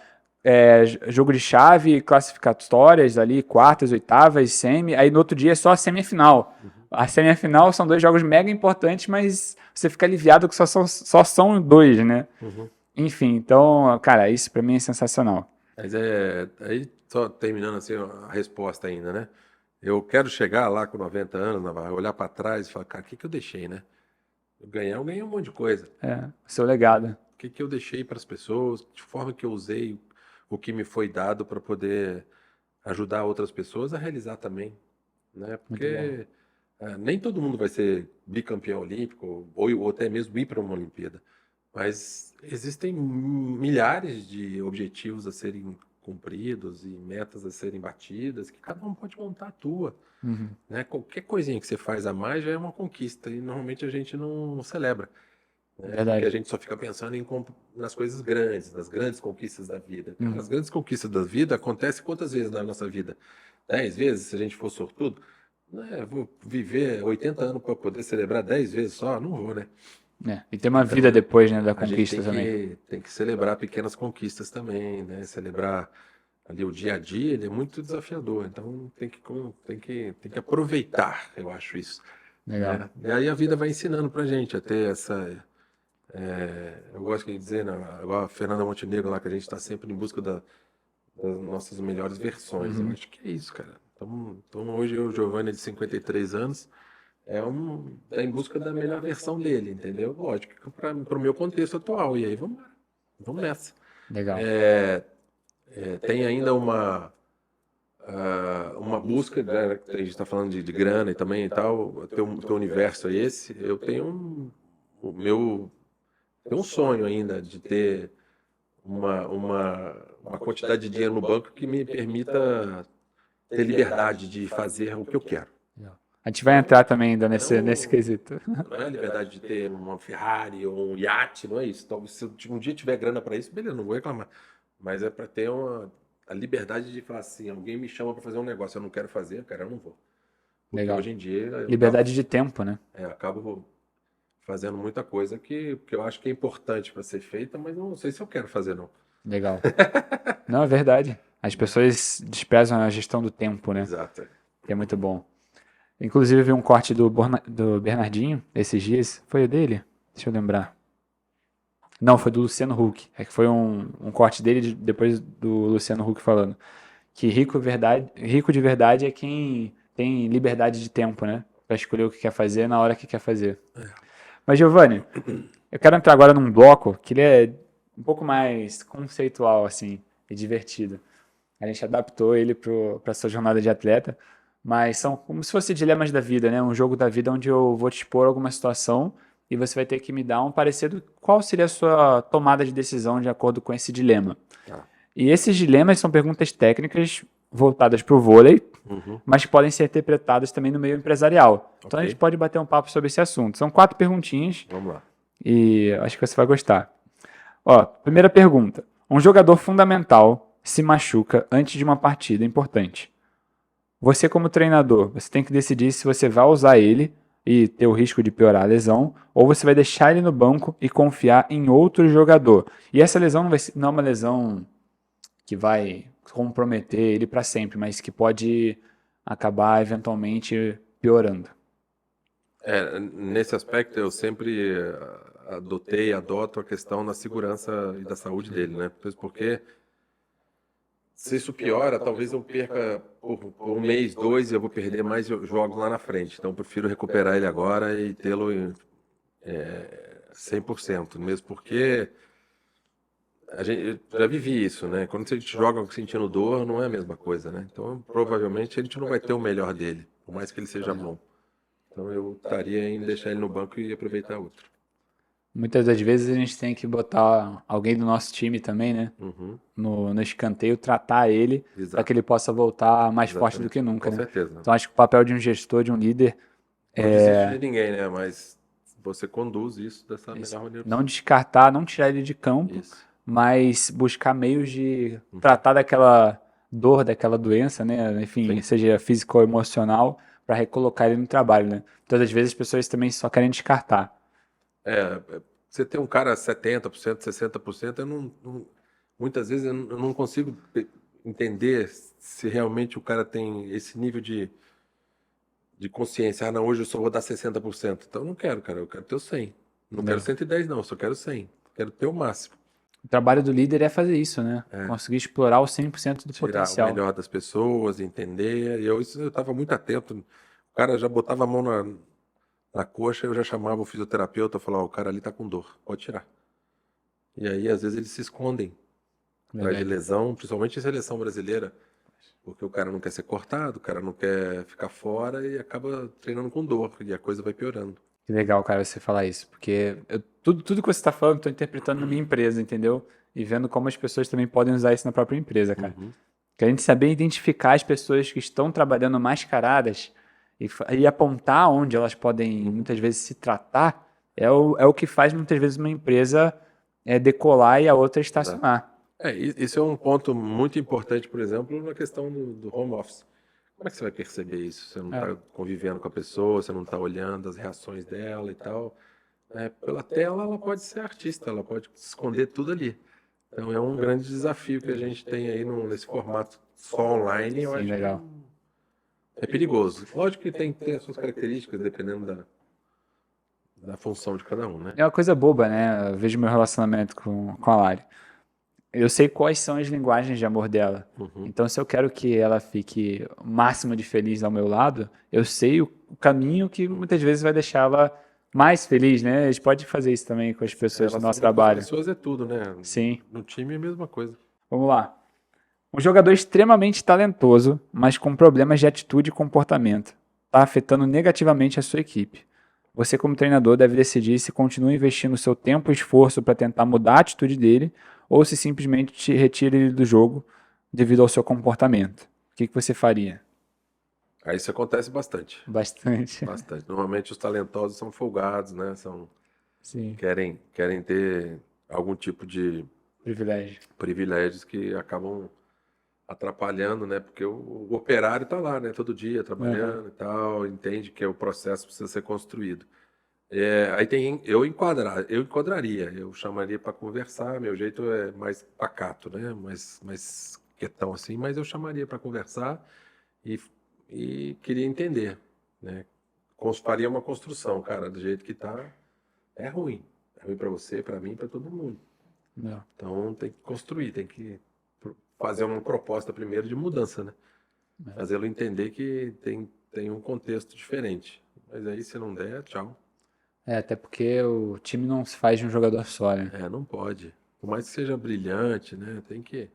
[SPEAKER 1] jogo de chave, classificatórias ali, quartas, oitavas, semi, aí no outro dia é só a semifinal. A semifinal são 2 jogos mega importantes, mas você fica aliviado que só são 2, né?
[SPEAKER 2] Uhum.
[SPEAKER 1] Enfim, então, cara, isso pra mim é sensacional.
[SPEAKER 2] Mas aí só terminando assim a resposta ainda, né? Eu quero chegar lá com 90 anos, Navarro, olhar para trás e falar, cara, o que que eu deixei, né? Eu ganhei um monte de coisa.
[SPEAKER 1] É, seu legado.
[SPEAKER 2] O que que eu deixei para as pessoas? De forma que eu usei o que me foi dado para poder ajudar outras pessoas a realizar também, né?
[SPEAKER 1] Muito bom.
[SPEAKER 2] Porque nem todo mundo vai ser bicampeão olímpico ou até mesmo ir para uma Olimpíada. Mas existem milhares de objetivos a serem cumpridos e metas a serem batidas que cada um pode montar a tua,
[SPEAKER 1] Uhum.
[SPEAKER 2] né? Qualquer coisinha que você faz a mais já é uma conquista e normalmente a gente não celebra, né? Porque a
[SPEAKER 1] Verdade.
[SPEAKER 2] gente só fica pensando nas coisas grandes, nas grandes conquistas da vida. Cara, as
[SPEAKER 1] Uhum.
[SPEAKER 2] grandes conquistas da vida acontecem quantas vezes na nossa vida? 10 vezes, se a gente for sortudo? Né, vou viver 80 anos para poder celebrar 10 vezes só? Não vou, né?
[SPEAKER 1] E ter uma vida
[SPEAKER 2] Então,
[SPEAKER 1] depois, né, da
[SPEAKER 2] a gente
[SPEAKER 1] conquista também.
[SPEAKER 2] tem que celebrar pequenas conquistas também, né? Celebrar ali o dia a dia, ele é muito desafiador. Então, tem que aproveitar, eu acho isso,
[SPEAKER 1] Legal.
[SPEAKER 2] né? E aí a vida vai ensinando pra gente a ter essa. Eu gosto de dizer, né, igual a Fernanda Montenegro lá, que a gente está sempre em busca das nossas melhores versões. Eu
[SPEAKER 1] Uhum.
[SPEAKER 2] acho que é isso, cara. Então hoje o Giovanni, de 53 anos, tá em busca da melhor versão dele, entendeu? Lógico, que para o meu contexto atual. E aí vamos nessa.
[SPEAKER 1] Legal.
[SPEAKER 2] Tem ainda uma busca, né, que a gente está falando de grana e também e tal, o teu universo é esse. O meu, tenho um sonho ainda de ter uma quantidade de dinheiro no banco que me permita ter liberdade de fazer o que eu quero.
[SPEAKER 1] Legal. A gente vai entrar também ainda nesse
[SPEAKER 2] Não,
[SPEAKER 1] quesito.
[SPEAKER 2] não é a liberdade de ter uma Ferrari ou um iate, não é isso. Talvez se eu um dia tiver grana para isso, beleza, não vou reclamar. Mas é para ter a liberdade de falar assim, alguém me chama para fazer um negócio, eu não quero fazer, cara, eu não vou. Porque
[SPEAKER 1] Legal.
[SPEAKER 2] hoje em dia
[SPEAKER 1] Liberdade de tempo, né?
[SPEAKER 2] eu acabo fazendo muita coisa que eu acho que é importante para ser feita, mas não sei se eu quero fazer, não.
[SPEAKER 1] Legal. Não, é verdade. As pessoas desprezam a gestão do tempo, né?
[SPEAKER 2] Exato.
[SPEAKER 1] Que é muito bom. Inclusive, eu vi um corte do Bernardinho esses dias. Foi o dele? Deixa eu lembrar. Não, foi do Luciano Huck. É que foi um corte dele depois do Luciano Huck falando que rico de verdade é quem tem liberdade de tempo, né? Pra escolher o que quer fazer na hora que quer fazer. Mas, Giovanni, eu quero entrar agora num bloco que ele é um pouco mais conceitual, assim, e divertido. A gente adaptou ele para sua jornada de atleta, mas são como se fossem dilemas da vida, né? Um jogo da vida onde eu vou te expor alguma situação e você vai ter que me dar um parecer do qual seria a sua tomada de decisão de acordo com esse dilema.
[SPEAKER 2] Tá.
[SPEAKER 1] E esses dilemas são perguntas técnicas voltadas para o vôlei,
[SPEAKER 2] Uhum.
[SPEAKER 1] mas que podem ser interpretadas também no meio empresarial. Então a gente
[SPEAKER 2] Ok.
[SPEAKER 1] pode bater um papo sobre esse assunto. São 4 perguntinhas
[SPEAKER 2] Vamos lá.
[SPEAKER 1] e acho que você vai gostar. Ó, primeira pergunta. Um jogador fundamental se machuca antes de uma partida importante. Você, como treinador, você tem que decidir se você vai usar ele e ter o risco de piorar a lesão, ou você vai deixar ele no banco e confiar em outro jogador. E essa lesão não é uma lesão que vai comprometer ele para sempre, mas que pode acabar eventualmente piorando.
[SPEAKER 2] Nesse aspecto, eu sempre adoto a questão da segurança e da saúde dele, né? Porque se isso piora, talvez eu perca por um mês, dois, e eu vou perder mais jogos lá na frente. Então, eu prefiro recuperar ele agora e tê-lo em 100%, mesmo porque eu já vivi isso, né? Quando a gente joga sentindo dor, não é a mesma coisa, né? Então, provavelmente, a gente não vai ter o melhor dele, por mais que ele seja bom. Então, eu estaria em deixar ele no banco e aproveitar outro.
[SPEAKER 1] Muitas das vezes a gente tem que botar alguém do nosso time também, né?
[SPEAKER 2] Uhum,
[SPEAKER 1] No escanteio, tratar ele para que
[SPEAKER 2] exato,
[SPEAKER 1] ele possa voltar mais forte do
[SPEAKER 2] exatamente.
[SPEAKER 1] que nunca,
[SPEAKER 2] Com
[SPEAKER 1] né?
[SPEAKER 2] certeza.
[SPEAKER 1] Então acho que o papel de um gestor, de um líder,
[SPEAKER 2] Não desiste de ninguém, né? Mas você conduz isso dessa
[SPEAKER 1] é
[SPEAKER 2] melhor maneira
[SPEAKER 1] não
[SPEAKER 2] possível.
[SPEAKER 1] descartar, não tirar ele de campo,
[SPEAKER 2] Isso.
[SPEAKER 1] mas buscar meios de
[SPEAKER 2] Uhum.
[SPEAKER 1] tratar daquela dor, daquela doença, né? Enfim,
[SPEAKER 2] Sim.
[SPEAKER 1] seja físico ou emocional, para recolocar ele no trabalho, né? Todas as vezes as pessoas também só querem descartar.
[SPEAKER 2] Você tem um cara 70%, 60%, muitas vezes eu não consigo entender se realmente o cara tem esse nível de consciência. Ah, não, hoje eu só vou dar 60%. Então eu não quero, cara, eu quero ter o 100. Não quero
[SPEAKER 1] Né?
[SPEAKER 2] 110, não, eu só quero 100. Quero ter o máximo.
[SPEAKER 1] O trabalho do líder é fazer isso, né? Conseguir explorar o 100% do
[SPEAKER 2] Tirar o
[SPEAKER 1] potencial.
[SPEAKER 2] melhor das pessoas, entender. Isso eu estava muito atento. O cara já botava a mão na coxa, eu já chamava o fisioterapeuta, falava, o cara ali tá com dor, pode tirar. E aí, às vezes, eles se escondem atrás de
[SPEAKER 1] Verdade.
[SPEAKER 2] lesão, principalmente em seleção brasileira, porque o cara não quer ser cortado, o cara não quer ficar fora e acaba treinando com dor, e a coisa vai piorando.
[SPEAKER 1] Que legal, cara, você falar isso, porque tudo que você está falando, eu estou interpretando na minha empresa, entendeu? E vendo como as pessoas também podem usar isso na própria empresa, cara.
[SPEAKER 2] Uhum.
[SPEAKER 1] Que a gente saber identificar as pessoas que estão trabalhando mascaradas e apontar onde elas podem, muitas vezes, se tratar, é o que faz, muitas vezes, uma empresa decolar e a outra
[SPEAKER 2] Exato.
[SPEAKER 1] estacionar.
[SPEAKER 2] Isso é um ponto muito importante, por exemplo, na questão do home office. Como é que você vai perceber isso? Você não
[SPEAKER 1] É,
[SPEAKER 2] está convivendo com a pessoa, você não está olhando as reações dela e tal. Pela tela, ela pode ser artista, ela pode esconder tudo ali. Então é um grande desafio que a gente tem aí nesse formato só online. Eu
[SPEAKER 1] sim,
[SPEAKER 2] acho que
[SPEAKER 1] legal.
[SPEAKER 2] é perigoso. Lógico que tem que ter as suas características, dependendo da função de cada um, né?
[SPEAKER 1] É uma coisa boba, né? Eu vejo meu relacionamento com a Lari. Eu sei quais são as linguagens de amor dela.
[SPEAKER 2] Uhum.
[SPEAKER 1] Então, se eu quero que ela fique o máximo de feliz ao meu lado, eu sei o caminho que muitas vezes vai deixar ela mais feliz, né? A gente pode fazer isso também com as pessoas do nosso
[SPEAKER 2] Relacionamento com as
[SPEAKER 1] trabalho.
[SPEAKER 2] pessoas é tudo, né?
[SPEAKER 1] Sim.
[SPEAKER 2] No time é a mesma coisa.
[SPEAKER 1] Vamos lá. Um jogador extremamente talentoso, mas com problemas de atitude e comportamento, está afetando negativamente a sua equipe. Você, como treinador, deve decidir se continua investindo seu tempo e esforço para tentar mudar a atitude dele ou se simplesmente te retira ele do jogo devido ao seu comportamento. O que você faria?
[SPEAKER 2] Aí isso acontece bastante.
[SPEAKER 1] Bastante.
[SPEAKER 2] Bastante. Normalmente os talentosos são folgados, né?
[SPEAKER 1] Sim,
[SPEAKER 2] Querem ter algum tipo de
[SPEAKER 1] privilégio.
[SPEAKER 2] privilégios que acabam atrapalhando, né? Porque o operário está lá, né? Todo dia
[SPEAKER 1] Aham.
[SPEAKER 2] trabalhando e tal, entende que o processo precisa ser construído. Aí eu enquadraria, eu chamaria para conversar. Meu jeito é mais pacato, né? Mais quietão assim, mas eu chamaria para conversar e, e queria entender, né? Faria uma construção, cara, do jeito que tá, é ruim. É ruim para você, para mim, para todo mundo.
[SPEAKER 1] Não.
[SPEAKER 2] Então tem que construir, tem que fazer uma proposta primeiro de mudança, né? Fazê-lo entender que tem um contexto diferente. Mas aí, se não der, tchau.
[SPEAKER 1] Até porque o time não se faz de um jogador só, né?
[SPEAKER 2] Não pode. Por mais que seja brilhante, né? Tem que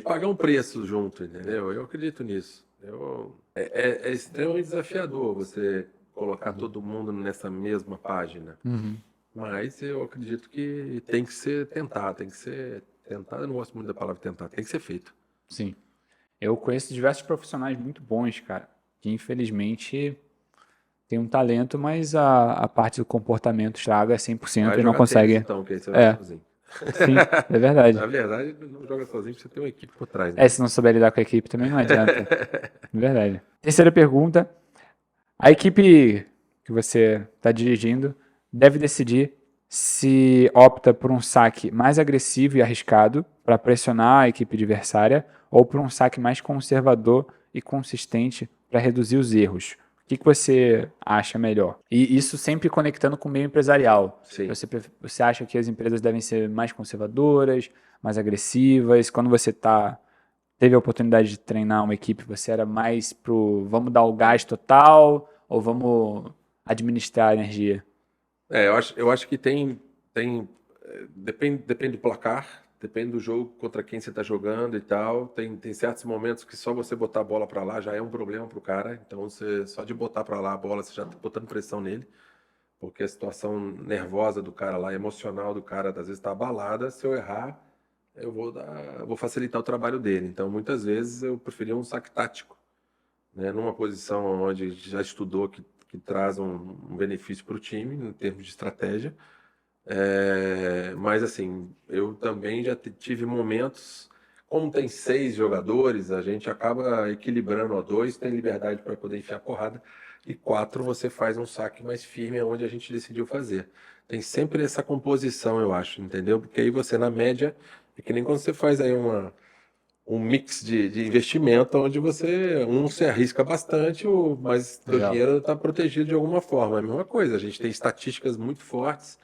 [SPEAKER 2] pagar um preço junto, entendeu? Eu acredito nisso. É extremamente desafiador você colocar todo mundo nessa mesma página.
[SPEAKER 1] Uhum.
[SPEAKER 2] Mas eu acredito que tem que ser tentado, tem que ser tentado. Eu não gosto muito da palavra tentar, tem que ser feito.
[SPEAKER 1] Sim. Eu conheço diversos profissionais muito bons, cara, que infelizmente têm um talento, mas a parte do comportamento estraga 100%
[SPEAKER 2] Vai
[SPEAKER 1] e não
[SPEAKER 2] jogar tênis
[SPEAKER 1] consegue.
[SPEAKER 2] então, que aí você vai
[SPEAKER 1] É,
[SPEAKER 2] sozinho.
[SPEAKER 1] sim, é
[SPEAKER 2] Na
[SPEAKER 1] verdade.
[SPEAKER 2] verdade, não joga sozinho, você tem uma equipe por trás, né?
[SPEAKER 1] Se não souber lidar com a equipe também não adianta. É verdade. Terceira pergunta. A equipe que você está dirigindo deve decidir se opta por um saque mais agressivo e arriscado para pressionar a equipe adversária ou por um saque mais conservador e consistente para reduzir os erros. O que você acha melhor? E isso sempre conectando com o meio empresarial.
[SPEAKER 2] Sim.
[SPEAKER 1] Você acha que as empresas devem ser mais conservadoras, mais agressivas? Quando você teve a oportunidade de treinar uma equipe, você era mais pro vamos dar o gás total ou vamos administrar a energia?
[SPEAKER 2] Eu acho que depende do placar, depende do jogo contra quem você está jogando e tal. Tem certos momentos que só você botar a bola para lá já é um problema para o cara. Então, só de botar para lá a bola, você já está botando pressão nele. Porque a situação nervosa do cara lá, emocional do cara, às vezes está abalada. Se eu errar, eu vou facilitar o trabalho dele. Então, muitas vezes eu preferia um saque tático, né? Numa posição onde já estudou que traz um benefício para o time, em termos de estratégia. Mas assim, eu também já tive momentos, como tem 6 jogadores, a gente acaba equilibrando a dois, tem liberdade para poder enfiar porrada, e 4 você faz um saque mais firme, é onde a gente decidiu fazer. Tem sempre essa composição, eu acho, entendeu? Porque aí você, na média, é que nem quando você faz aí um mix de investimento, onde um se arrisca bastante, mas teu
[SPEAKER 1] Legal,
[SPEAKER 2] dinheiro está protegido de alguma forma. É a mesma coisa, a gente tem estatísticas muito fortes,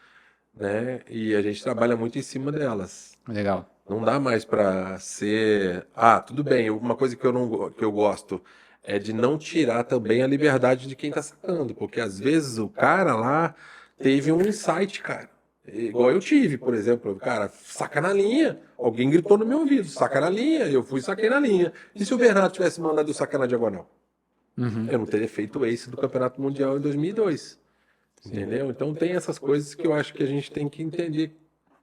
[SPEAKER 2] né? E a gente trabalha muito em cima delas.
[SPEAKER 1] legal.
[SPEAKER 2] Não dá mais para ser. Tudo bem. Uma coisa que eu não que eu gosto é de não tirar também a liberdade de quem está sacando, porque às vezes o cara lá teve um insight, cara. Igual eu tive, por exemplo, cara, saca na linha. Alguém gritou no meu ouvido, saca na linha. Eu fui e saquei na linha. E se o Bernardo tivesse mandado eu sacar na diagonal?
[SPEAKER 1] Uhum,
[SPEAKER 2] Eu não teria feito o ace do Campeonato Mundial em 2002.
[SPEAKER 1] sim.
[SPEAKER 2] Entendeu? Então tem essas coisas que eu acho que a gente tem que entender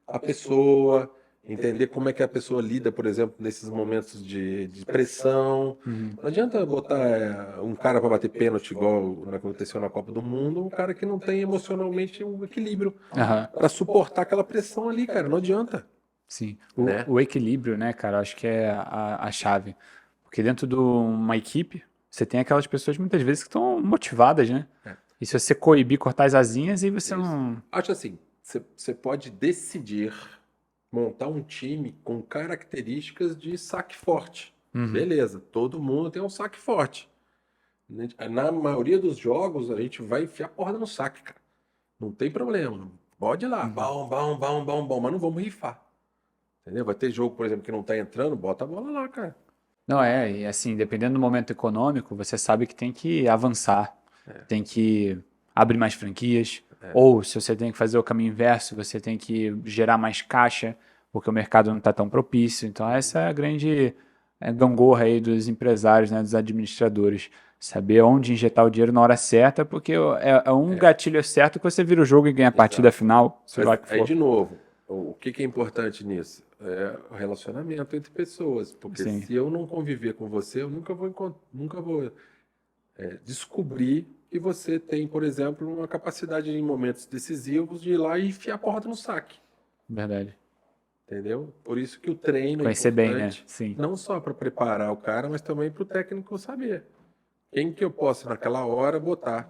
[SPEAKER 2] a pessoa, entender como é que a pessoa lida, por exemplo, nesses momentos de pressão.
[SPEAKER 1] Uhum.
[SPEAKER 2] Não adianta botar um cara para bater pênalti igual aconteceu na Copa do Mundo, um cara que não tem emocionalmente um equilíbrio
[SPEAKER 1] Aham,
[SPEAKER 2] para suportar aquela pressão ali, cara. Não adianta,
[SPEAKER 1] sim.
[SPEAKER 2] né?
[SPEAKER 1] O equilíbrio, né, cara, acho que é a chave. Porque Porque dentro de uma equipe, você tem aquelas pessoas muitas vezes que estão motivadas, né?
[SPEAKER 2] É,
[SPEAKER 1] E se você coibir, cortar as asinhas, e você
[SPEAKER 2] isso.
[SPEAKER 1] não.
[SPEAKER 2] Acho assim, você pode decidir montar um time com características de saque forte.
[SPEAKER 1] Uhum.
[SPEAKER 2] Beleza, todo mundo tem um saque forte. Na maioria dos jogos, a gente vai enfiar a porrada no saque, cara. Não tem problema. Pode ir lá,
[SPEAKER 1] Uhum.
[SPEAKER 2] bom, bom, bom, bom, bom, mas não vamos rifar. Entendeu? Vai ter jogo, por exemplo, que não tá entrando, bota a bola lá, cara.
[SPEAKER 1] Não é, e assim, dependendo do momento econômico, você sabe que tem que avançar,
[SPEAKER 2] É,
[SPEAKER 1] tem que abrir mais franquias,
[SPEAKER 2] é,
[SPEAKER 1] ou se você tem que fazer o caminho inverso, você tem que gerar mais caixa, porque o mercado não está tão propício. Então, essa é a grande gangorra aí dos empresários, né, dos administradores. Saber onde injetar o dinheiro na hora certa, porque é um
[SPEAKER 2] é,
[SPEAKER 1] gatilho certo que você vira o jogo e ganha a partida
[SPEAKER 2] exato.
[SPEAKER 1] final, se
[SPEAKER 2] Mas
[SPEAKER 1] lá que
[SPEAKER 2] aí,
[SPEAKER 1] for.
[SPEAKER 2] de novo, o que que é importante nisso? É o relacionamento entre pessoas. Porque
[SPEAKER 1] Sim,
[SPEAKER 2] se eu não conviver com você, eu nunca vou descobrir que você tem, por exemplo, uma capacidade em momentos decisivos de ir lá e enfiar a porrada no saque.
[SPEAKER 1] verdade.
[SPEAKER 2] Entendeu? Por isso que o treino é
[SPEAKER 1] Conhecer bem, né?
[SPEAKER 2] importante,
[SPEAKER 1] Sim.
[SPEAKER 2] não só para preparar o cara, mas também para o técnico saber quem que eu posso, naquela hora, botar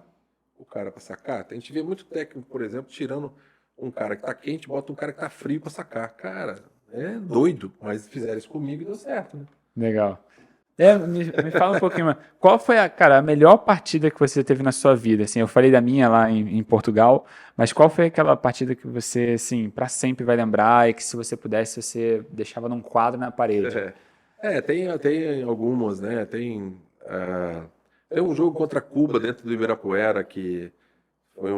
[SPEAKER 2] o cara para sacar. A gente vê muito técnico, por exemplo, tirando um cara que tá quente, bota um cara que tá frio para sacar. Cara, é doido, mas fizeram isso comigo e deu certo, né?
[SPEAKER 1] Legal. Me fala um pouquinho mais. Qual foi a melhor partida que você teve na sua vida? Assim, eu falei da minha lá em Portugal, mas qual foi aquela partida que você, assim, para sempre vai lembrar e que se você pudesse, você deixava num quadro na parede?
[SPEAKER 2] Tem algumas, né? Tem um jogo contra Cuba dentro do Ibirapuera que foi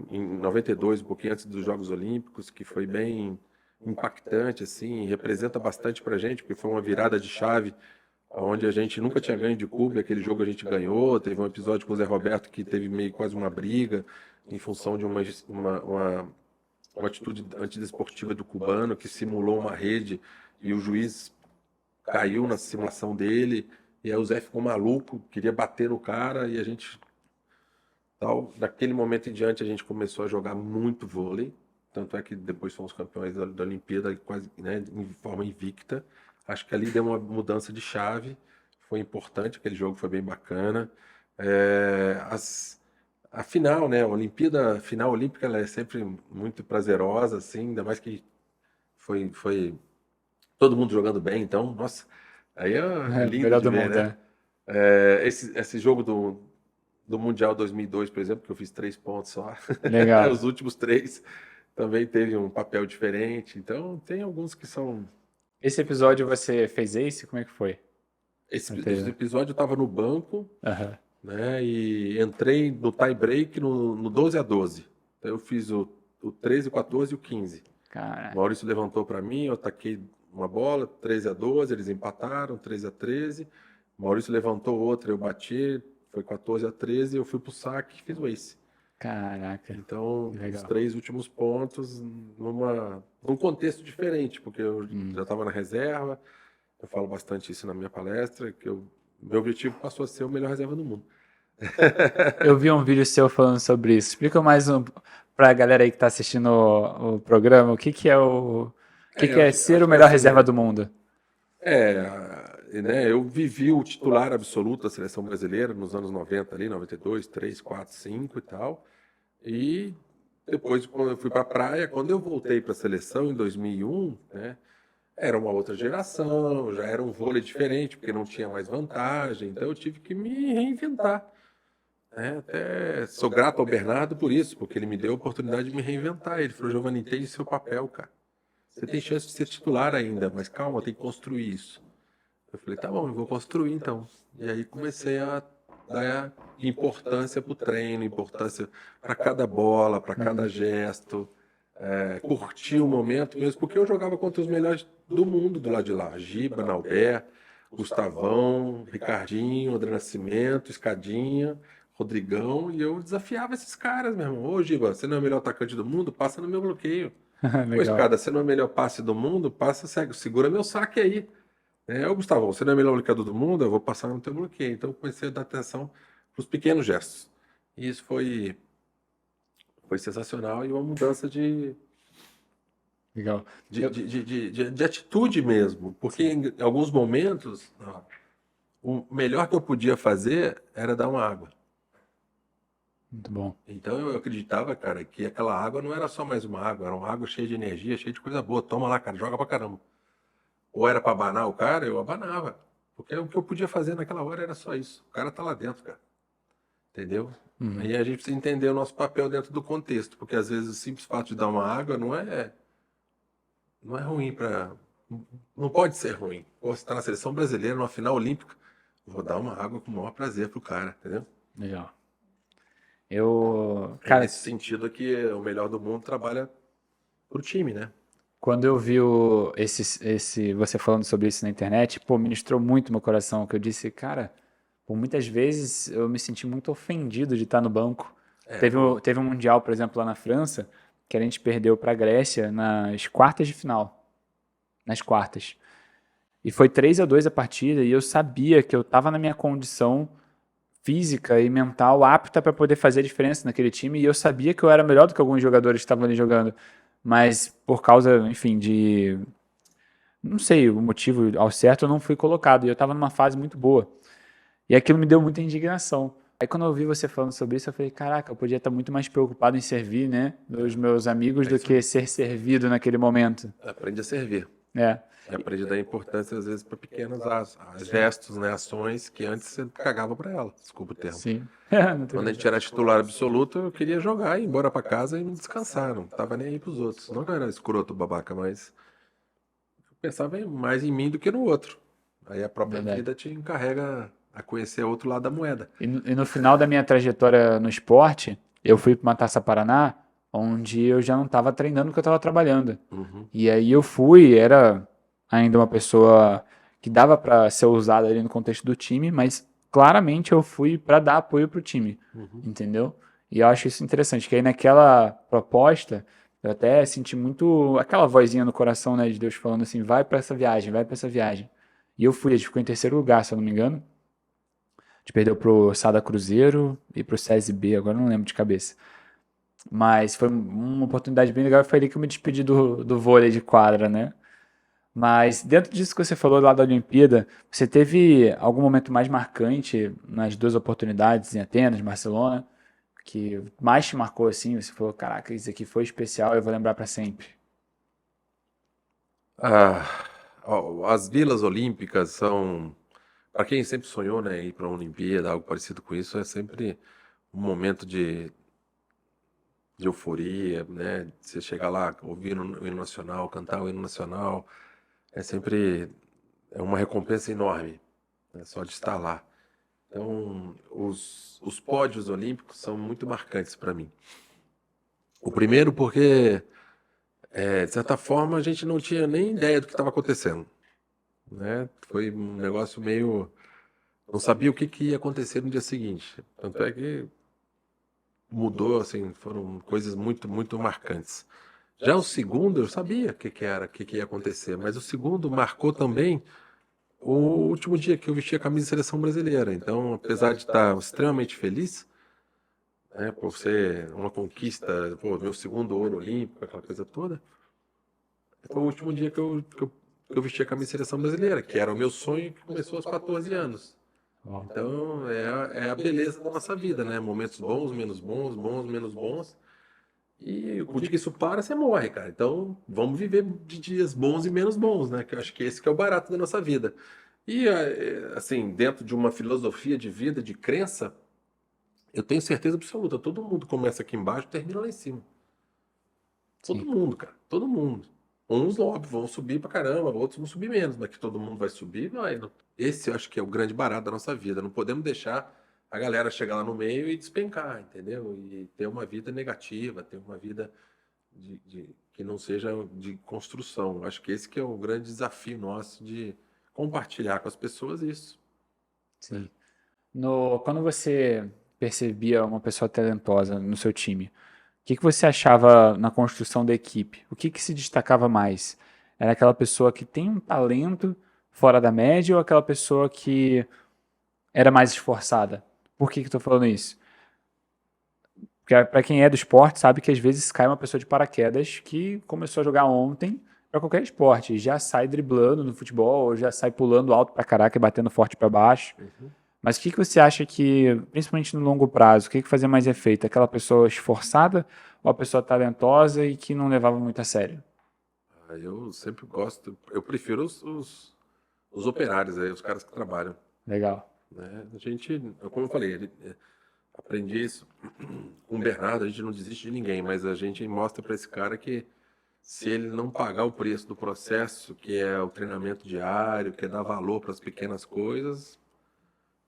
[SPEAKER 2] em 92, um pouquinho antes dos Jogos Olímpicos, que foi bem impactante, assim, representa bastante pra gente, porque foi uma virada de chave, onde a gente nunca tinha ganho de Cuba, e aquele jogo a gente ganhou. Teve um episódio com o Zé Roberto que teve meio quase uma briga em função de uma atitude antidesportiva do cubano que simulou uma rede e o juiz caiu na simulação dele, e aí o Zé ficou maluco, queria bater no cara, e a gente, tal, daquele momento em diante, a gente começou a jogar muito vôlei, tanto é que depois fomos campeões da Olimpíada, quase, né, em forma invicta. Acho que ali deu uma mudança de chave, foi importante, aquele jogo foi bem bacana. É, a final, né, a Olimpíada, a final olímpica, ela é sempre muito prazerosa, assim, ainda mais que foi todo mundo jogando bem, então, nossa, aí é lindo
[SPEAKER 1] Melhor
[SPEAKER 2] de
[SPEAKER 1] do
[SPEAKER 2] ver,
[SPEAKER 1] mundo,
[SPEAKER 2] né?
[SPEAKER 1] é.
[SPEAKER 2] Esse jogo do Mundial 2002, por exemplo, que eu fiz 3 pontos só, os
[SPEAKER 1] Legal.
[SPEAKER 2] últimos três também teve um papel diferente, então tem alguns que são.
[SPEAKER 1] Esse episódio você fez ace? Como é que foi?
[SPEAKER 2] Esse episódio eu estava no banco,
[SPEAKER 1] Aham.
[SPEAKER 2] né, e entrei no tie break no 12-12. Então eu fiz o 13, o 14 e o 15. O
[SPEAKER 1] Caraca.
[SPEAKER 2] Maurício levantou para mim, eu ataquei uma bola, 13-12, eles empataram, 13-13. O Maurício levantou outra, eu bati, foi 14-13, eu fui pro saque e fiz o ace.
[SPEAKER 1] Caraca.
[SPEAKER 2] Então,
[SPEAKER 1] Que
[SPEAKER 2] os
[SPEAKER 1] legal.
[SPEAKER 2] 3 últimos pontos num contexto diferente, porque eu
[SPEAKER 1] Hum.
[SPEAKER 2] já estava na reserva, eu falo bastante isso na minha palestra, meu objetivo passou a ser o melhor reserva do mundo.
[SPEAKER 1] Eu vi um vídeo seu falando sobre isso. Explica mais pra galera aí que tá assistindo o programa, o que que é ser o
[SPEAKER 2] Acho que
[SPEAKER 1] melhor
[SPEAKER 2] assim,
[SPEAKER 1] reserva do mundo?
[SPEAKER 2] né, eu vivi o titular absoluto da seleção brasileira nos anos 90 ali, 92, 3, 4, 5 e tal. E depois, quando eu fui para a praia, quando eu voltei para a seleção em 2001, né, era uma outra geração, já era um vôlei diferente, porque não tinha mais vantagem, então eu tive que me reinventar, né? Até sou grato ao Bernardo por isso, porque ele me deu a oportunidade de me reinventar. Ele falou: Giovanni, entende seu papel, cara. Você tem chance de ser titular ainda, mas calma, tem que construir isso. Eu falei: tá bom, eu vou construir então. E aí comecei a dar importância para o treino, importância para cada bola, para cada
[SPEAKER 1] Uhum.
[SPEAKER 2] gesto, curtir o momento mesmo, porque eu jogava contra os melhores do mundo do lado de lá. Giba, Naubé, Gustavão, Ricardinho, André Nascimento, Escadinha, Rodrigão, e eu desafiava esses caras, meu irmão. Ô, Giba, você não é o melhor atacante do mundo? Passa no meu bloqueio. Ô,
[SPEAKER 1] Legal.
[SPEAKER 2] Escada, você não é o melhor passe do mundo? Passa, segue, segura meu saque aí. Ô, Gustavo, você não é o melhor bloqueador do mundo? Eu vou passar no teu bloqueio. Então, eu comecei a dar atenção para os pequenos gestos. E isso foi sensacional e uma mudança
[SPEAKER 1] Legal.
[SPEAKER 2] de,
[SPEAKER 1] Eu,
[SPEAKER 2] de, de, de, de atitude mesmo. Porque
[SPEAKER 1] sim.
[SPEAKER 2] em alguns momentos, o melhor que eu podia fazer era dar uma água.
[SPEAKER 1] Muito bom.
[SPEAKER 2] Então eu acreditava, cara, que aquela água não era só mais uma água, era uma água cheia de energia, cheia de coisa boa. Toma lá, cara, joga pra caramba. Ou era pra abanar o cara, eu abanava. Porque o que eu podia fazer naquela hora era só isso. O cara tá lá dentro, cara. Entendeu?
[SPEAKER 1] Uhum.
[SPEAKER 2] Aí a gente precisa entender o nosso papel dentro do contexto, porque às vezes o simples fato de dar uma água não é ruim para. Não pode ser ruim. Pô, você tá na seleção brasileira, numa final olímpica, vou dar uma água com o maior prazer pro cara, entendeu?
[SPEAKER 1] Legal.
[SPEAKER 2] É
[SPEAKER 1] Cara,
[SPEAKER 2] nesse sentido que o melhor do mundo trabalha pro time, né?
[SPEAKER 1] quando eu vi você falando sobre isso na internet, pô, ministrou muito meu coração, que eu disse, cara, por muitas vezes eu me senti muito ofendido de estar no banco.
[SPEAKER 2] É, pô.
[SPEAKER 1] Teve um Mundial, por exemplo, lá na França, que a gente perdeu para a Grécia nas quartas de final. Nas quartas. E foi 3-2 a partida, e eu sabia que eu estava na minha condição física e mental apta para poder fazer a diferença naquele time, e eu sabia que eu era melhor do que alguns jogadores que estavam ali jogando. Mas por causa, enfim, de não sei o motivo ao certo, eu não fui colocado. E eu estava numa fase muito boa. E aquilo me deu muita indignação. Aí quando eu ouvi você falando sobre isso, eu falei, caraca, eu podia estar muito mais preocupado em servir, né, os meus amigos
[SPEAKER 2] É
[SPEAKER 1] do
[SPEAKER 2] isso
[SPEAKER 1] que
[SPEAKER 2] aí.
[SPEAKER 1] ser servido naquele momento.
[SPEAKER 2] Aprende a servir.
[SPEAKER 1] É,
[SPEAKER 2] E aprende a dar importância, às vezes, para pequenos gestos, né? Ações que antes você cagava para ela. Desculpa o termo.
[SPEAKER 1] sim. Não tem
[SPEAKER 2] Quando a
[SPEAKER 1] problema.
[SPEAKER 2] gente era titular absoluto, eu queria jogar, ir embora para casa e me descansar. Não tava nem aí pros outros. Não que eu era escroto, babaca, mas eu pensava mais em mim do que no outro. Aí a própria
[SPEAKER 1] Verdade.
[SPEAKER 2] vida te encarrega a conhecer outro lado da moeda.
[SPEAKER 1] E no final da minha trajetória no esporte, eu fui para uma Taça Paraná, onde eu já não estava treinando porque eu estava trabalhando.
[SPEAKER 2] Uhum,
[SPEAKER 1] E aí eu fui, era ainda uma pessoa que dava para ser usada ali no contexto do time, mas claramente eu fui para dar apoio pro time,
[SPEAKER 2] uhum.
[SPEAKER 1] entendeu? E eu acho isso interessante, que aí naquela proposta, eu até senti muito aquela vozinha no coração, né, de Deus falando assim, vai para essa viagem, vai para essa viagem. E eu fui, a gente ficou em terceiro lugar, se eu não me engano. A gente perdeu pro Sada Cruzeiro e pro SESI B, agora eu não lembro de cabeça. Mas foi uma oportunidade bem legal e foi ali que eu me despedi do vôlei de quadra, né? Mas dentro disso que você falou lá da Olimpíada, você teve algum momento mais marcante nas duas oportunidades em Atenas, Barcelona, que mais te marcou assim? Você falou, caraca, isso aqui foi especial, eu vou lembrar pra sempre.
[SPEAKER 2] Ah, ó, as vilas olímpicas são, para quem sempre sonhou, né, ir para uma Olimpíada, algo parecido com isso, é sempre um momento de euforia, né? Você chegar lá, ouvir o hino nacional, cantar o hino nacional, é sempre uma recompensa enorme, né? Só de estar lá. Então, os pódios olímpicos são muito marcantes para mim. O primeiro porque, de certa forma, a gente não tinha nem ideia do que estava acontecendo, né? Foi um negócio meio... Não sabia o que que ia acontecer no dia seguinte. Tanto é que mudou, assim, foram coisas muito, muito marcantes. Já o segundo, eu sabia o que que era, o que que ia acontecer, mas o segundo marcou também o último dia que eu vesti a camisa de seleção brasileira. Então, apesar de estar extremamente feliz, né, por ser uma conquista, pô, meu segundo ouro olímpico, aquela coisa toda, foi o último dia que eu vesti a camisa de seleção brasileira, que era o meu sonho que começou aos 14 anos.
[SPEAKER 1] Ó,
[SPEAKER 2] Então, é a beleza da nossa vida, né? Momentos bons, menos bons, bons, menos bons. E o dia que isso para, você morre, cara. Então, vamos viver de dias bons e menos bons, né? Que eu acho que esse que é o barato da nossa vida. E, assim, dentro de uma filosofia de vida, de crença, eu tenho certeza absoluta, todo mundo começa aqui embaixo e termina lá em cima. Todo
[SPEAKER 1] sim.
[SPEAKER 2] mundo, cara. Todo mundo. Uns, óbvio, vão subir pra caramba, outros vão subir menos, mas que todo mundo vai subir, vai. Esse eu acho que é o grande barato da nossa vida. Não podemos deixar a galera chegar lá no meio e despencar, entendeu? E ter uma vida negativa, ter uma vida que não seja de construção. Acho que esse que é o grande desafio nosso de compartilhar com as pessoas isso, né?
[SPEAKER 1] Sim. Quando você percebia uma pessoa talentosa no seu time, o que você achava na construção da equipe? O que se destacava mais? Era aquela pessoa que tem um talento fora da média ou aquela pessoa que era mais esforçada? Por que estou falando isso? Porque para quem é do esporte sabe que às vezes cai uma pessoa de paraquedas que começou a jogar ontem, para qualquer esporte, já sai driblando no futebol, ou já sai pulando alto pra caraca e batendo forte pra baixo.
[SPEAKER 2] Uhum.
[SPEAKER 1] Mas o que que você acha que, principalmente no longo prazo, o que que fazia mais efeito? Aquela pessoa esforçada ou a pessoa talentosa e que não levava muito a sério?
[SPEAKER 2] Eu sempre gosto, eu prefiro os operários aí, os caras que trabalham,
[SPEAKER 1] Legal.
[SPEAKER 2] né? Como eu falei, aprendi isso com o Bernardo, a gente não desiste de ninguém, mas a gente mostra para esse cara que se ele não pagar o preço do processo, que é o treinamento diário, que é dar valor para as pequenas coisas,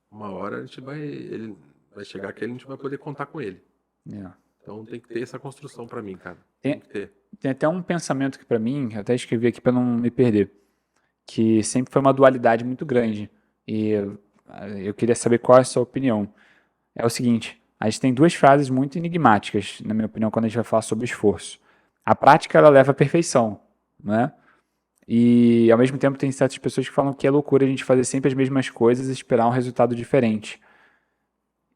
[SPEAKER 2] uma hora ele vai chegar que a gente vai poder contar com ele.
[SPEAKER 1] É.
[SPEAKER 2] Então tem que ter essa construção para mim, cara. Tem
[SPEAKER 1] Tem,
[SPEAKER 2] que ter.
[SPEAKER 1] tem até um pensamento que pra mim, eu até escrevi aqui pra não me perder, que sempre foi uma dualidade muito grande. E eu queria saber qual é a sua opinião. É o seguinte, a gente tem duas frases muito enigmáticas, na minha opinião, quando a gente vai falar sobre esforço. A prática, ela leva à perfeição, né? E, ao mesmo tempo, tem certas pessoas que falam que é loucura a gente fazer sempre as mesmas coisas e esperar um resultado diferente.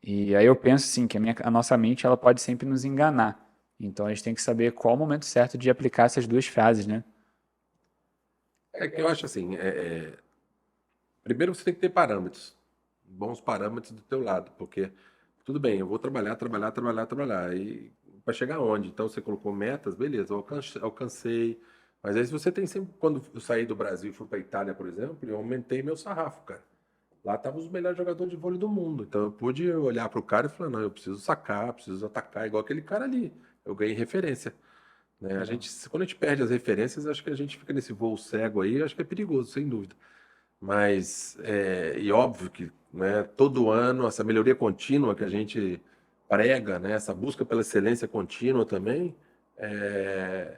[SPEAKER 1] E aí eu penso, assim, que a nossa mente, ela pode sempre nos enganar. Então, a gente tem que saber qual o momento certo de aplicar essas duas frases, né?
[SPEAKER 2] É que eu acho assim, primeiro você tem que ter parâmetros, bons parâmetros do teu lado, porque tudo bem, eu vou trabalhar, trabalhar, trabalhar, trabalhar, e para chegar onde? Então você colocou metas, beleza, eu alcancei, mas aí se você tem sempre, quando eu saí do Brasil e fui para Itália, por exemplo, eu aumentei meu sarrafo, cara. Lá estavam os melhores jogadores de vôlei do mundo, então eu pude olhar para o cara e falar, não, eu preciso sacar, preciso atacar igual aquele cara ali. Eu ganhei referência, né?
[SPEAKER 1] Legal.
[SPEAKER 2] Quando a gente perde as referências, acho que a gente fica nesse voo cego aí, acho que é perigoso, sem dúvida. Mas, e óbvio que, né, todo ano, essa melhoria contínua que a gente prega, né, essa busca pela excelência contínua também, é,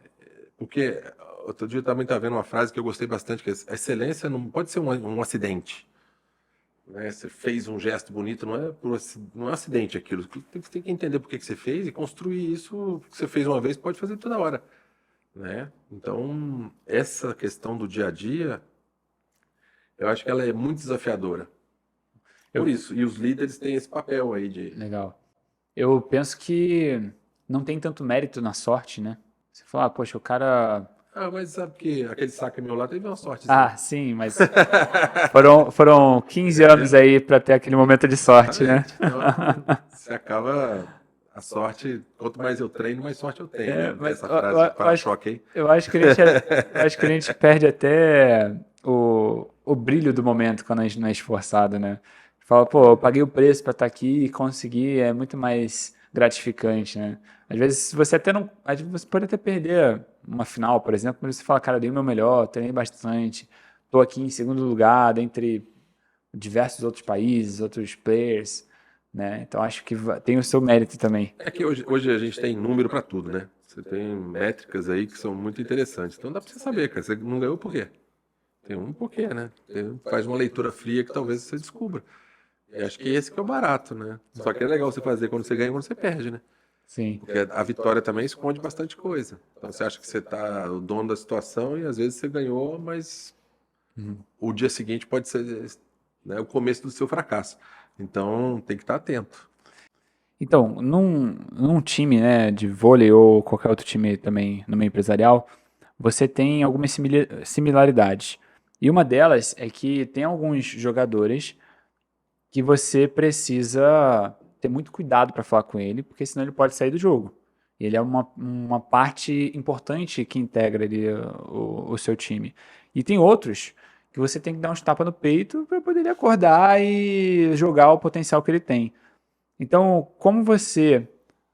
[SPEAKER 2] porque outro dia eu também estava vendo uma frase que eu gostei bastante, que é, a excelência não pode ser um acidente, né? Você fez um gesto bonito, não é um acidente aquilo. Você tem que entender por que que você fez e construir isso que você fez uma vez, pode fazer toda hora, né? Então, essa questão do dia a dia, eu acho que ela é muito desafiadora. Por
[SPEAKER 1] Eu,
[SPEAKER 2] isso, e os líderes têm esse papel aí de.
[SPEAKER 1] legal. Eu penso que não tem tanto mérito na sorte, né? Você fala, ah, poxa, o cara.
[SPEAKER 2] Ah, mas sabe que aquele saque meu lá teve uma sortezinha.
[SPEAKER 1] Ah, sim, mas foram 15 anos
[SPEAKER 2] Entendeu?
[SPEAKER 1] aí pra ter aquele momento de sorte, né?
[SPEAKER 2] Exatamente. Então, você acaba. A sorte, quanto mais eu treino, mais sorte eu tenho, né?
[SPEAKER 1] É,
[SPEAKER 2] Não tem
[SPEAKER 1] mas
[SPEAKER 2] essa frase de para-choque aí.
[SPEAKER 1] eu acho que eu acho que a gente perde até o brilho do momento quando a gente não é esforçado, né? Fala, pô, eu paguei o preço pra estar aqui e conseguir é muito mais gratificante, né? Às vezes você até não, às vezes você pode até perder uma final, por exemplo, mas você fala, cara, eu dei o meu melhor, treinei bastante, tô aqui em segundo lugar, dentre diversos outros países, outros players, né? Então acho que tem o seu mérito também.
[SPEAKER 2] É que hoje a gente tem número para tudo, né? Você tem métricas aí que são muito interessantes. Então dá para você saber, cara. Você não ganhou por quê? Tem um porquê, né? Faz uma leitura fria que talvez você descubra. E acho que esse que é o barato, né? Só que é legal você fazer quando você ganha e quando você perde, né?
[SPEAKER 1] Sim.
[SPEAKER 2] Porque a vitória também esconde bastante coisa. Então você acha que você tá o dono da situação e às vezes você ganhou, mas o dia seguinte pode ser, né, o começo do seu fracasso. Então tem que estar atento.
[SPEAKER 1] Então, num time, né, de vôlei ou qualquer outro time também no meio empresarial, você tem algumas similaridades. E uma delas é que tem alguns jogadores que você precisa ter muito cuidado para falar com ele, porque senão ele pode sair do jogo. Ele é uma parte importante que integra ali o seu time. E tem outros que você tem que dar uns tapas no peito para poder ele acordar e jogar o potencial que ele tem. Então, como você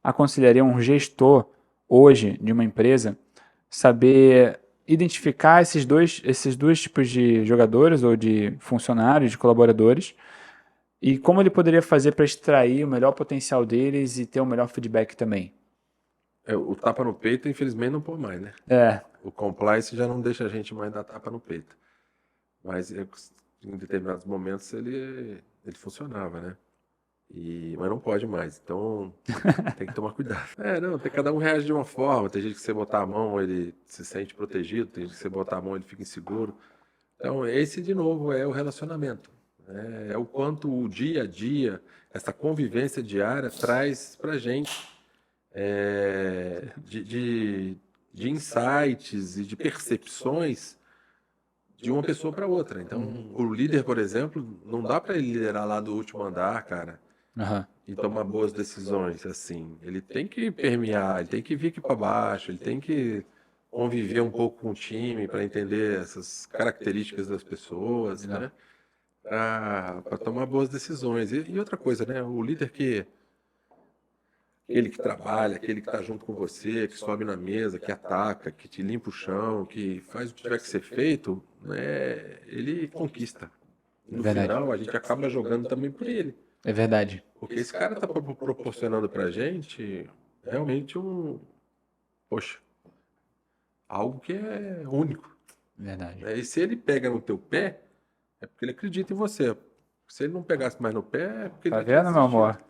[SPEAKER 1] aconselharia um gestor hoje de uma empresa saber identificar esses dois tipos de jogadores ou de funcionários, de colaboradores, e como ele poderia fazer para extrair o melhor potencial deles e ter o melhor feedback também?
[SPEAKER 2] O tapa no peito, infelizmente, não pôr mais, né?
[SPEAKER 1] É,
[SPEAKER 2] O compliance já não deixa a gente mais dar tapa no peito. Mas em determinados momentos ele funcionava, né? Mas não pode mais. Então tem que tomar cuidado. Não, cada um reage de uma forma. Tem gente que você botar a mão, ele se sente protegido. Tem gente que você botar a mão, ele fica inseguro. Então, esse, de novo, é o relacionamento. Né? É o quanto o dia a dia, essa convivência diária, traz pra gente de de insights e de percepções de uma pessoa para outra. Então, o líder, por exemplo, não dá para ele liderar lá do último andar, cara,
[SPEAKER 1] Aham.
[SPEAKER 2] e tomar boas decisões, assim. Ele tem que permear, ele tem que vir aqui para baixo, ele tem que conviver um pouco com o time para entender essas características das pessoas,
[SPEAKER 1] Legal.
[SPEAKER 2] né? Para tomar boas decisões. E outra coisa, né? O líder aquele que trabalha, aquele que está junto com você, que sobe na mesa, que ataca, que te limpa o chão, que faz o que tiver que ser feito, né? Ele conquista.
[SPEAKER 1] É
[SPEAKER 2] No
[SPEAKER 1] verdade.
[SPEAKER 2] final, a gente acaba jogando também por ele.
[SPEAKER 1] É verdade.
[SPEAKER 2] Porque esse cara está proporcionando pra gente realmente poxa, algo que é único,
[SPEAKER 1] Verdade.
[SPEAKER 2] né? E se ele pega no teu pé, é porque ele acredita em você. Se ele não pegasse mais no pé, é porque ele
[SPEAKER 1] Tá
[SPEAKER 2] já tinha
[SPEAKER 1] vendo, meu
[SPEAKER 2] desistido,
[SPEAKER 1] amor?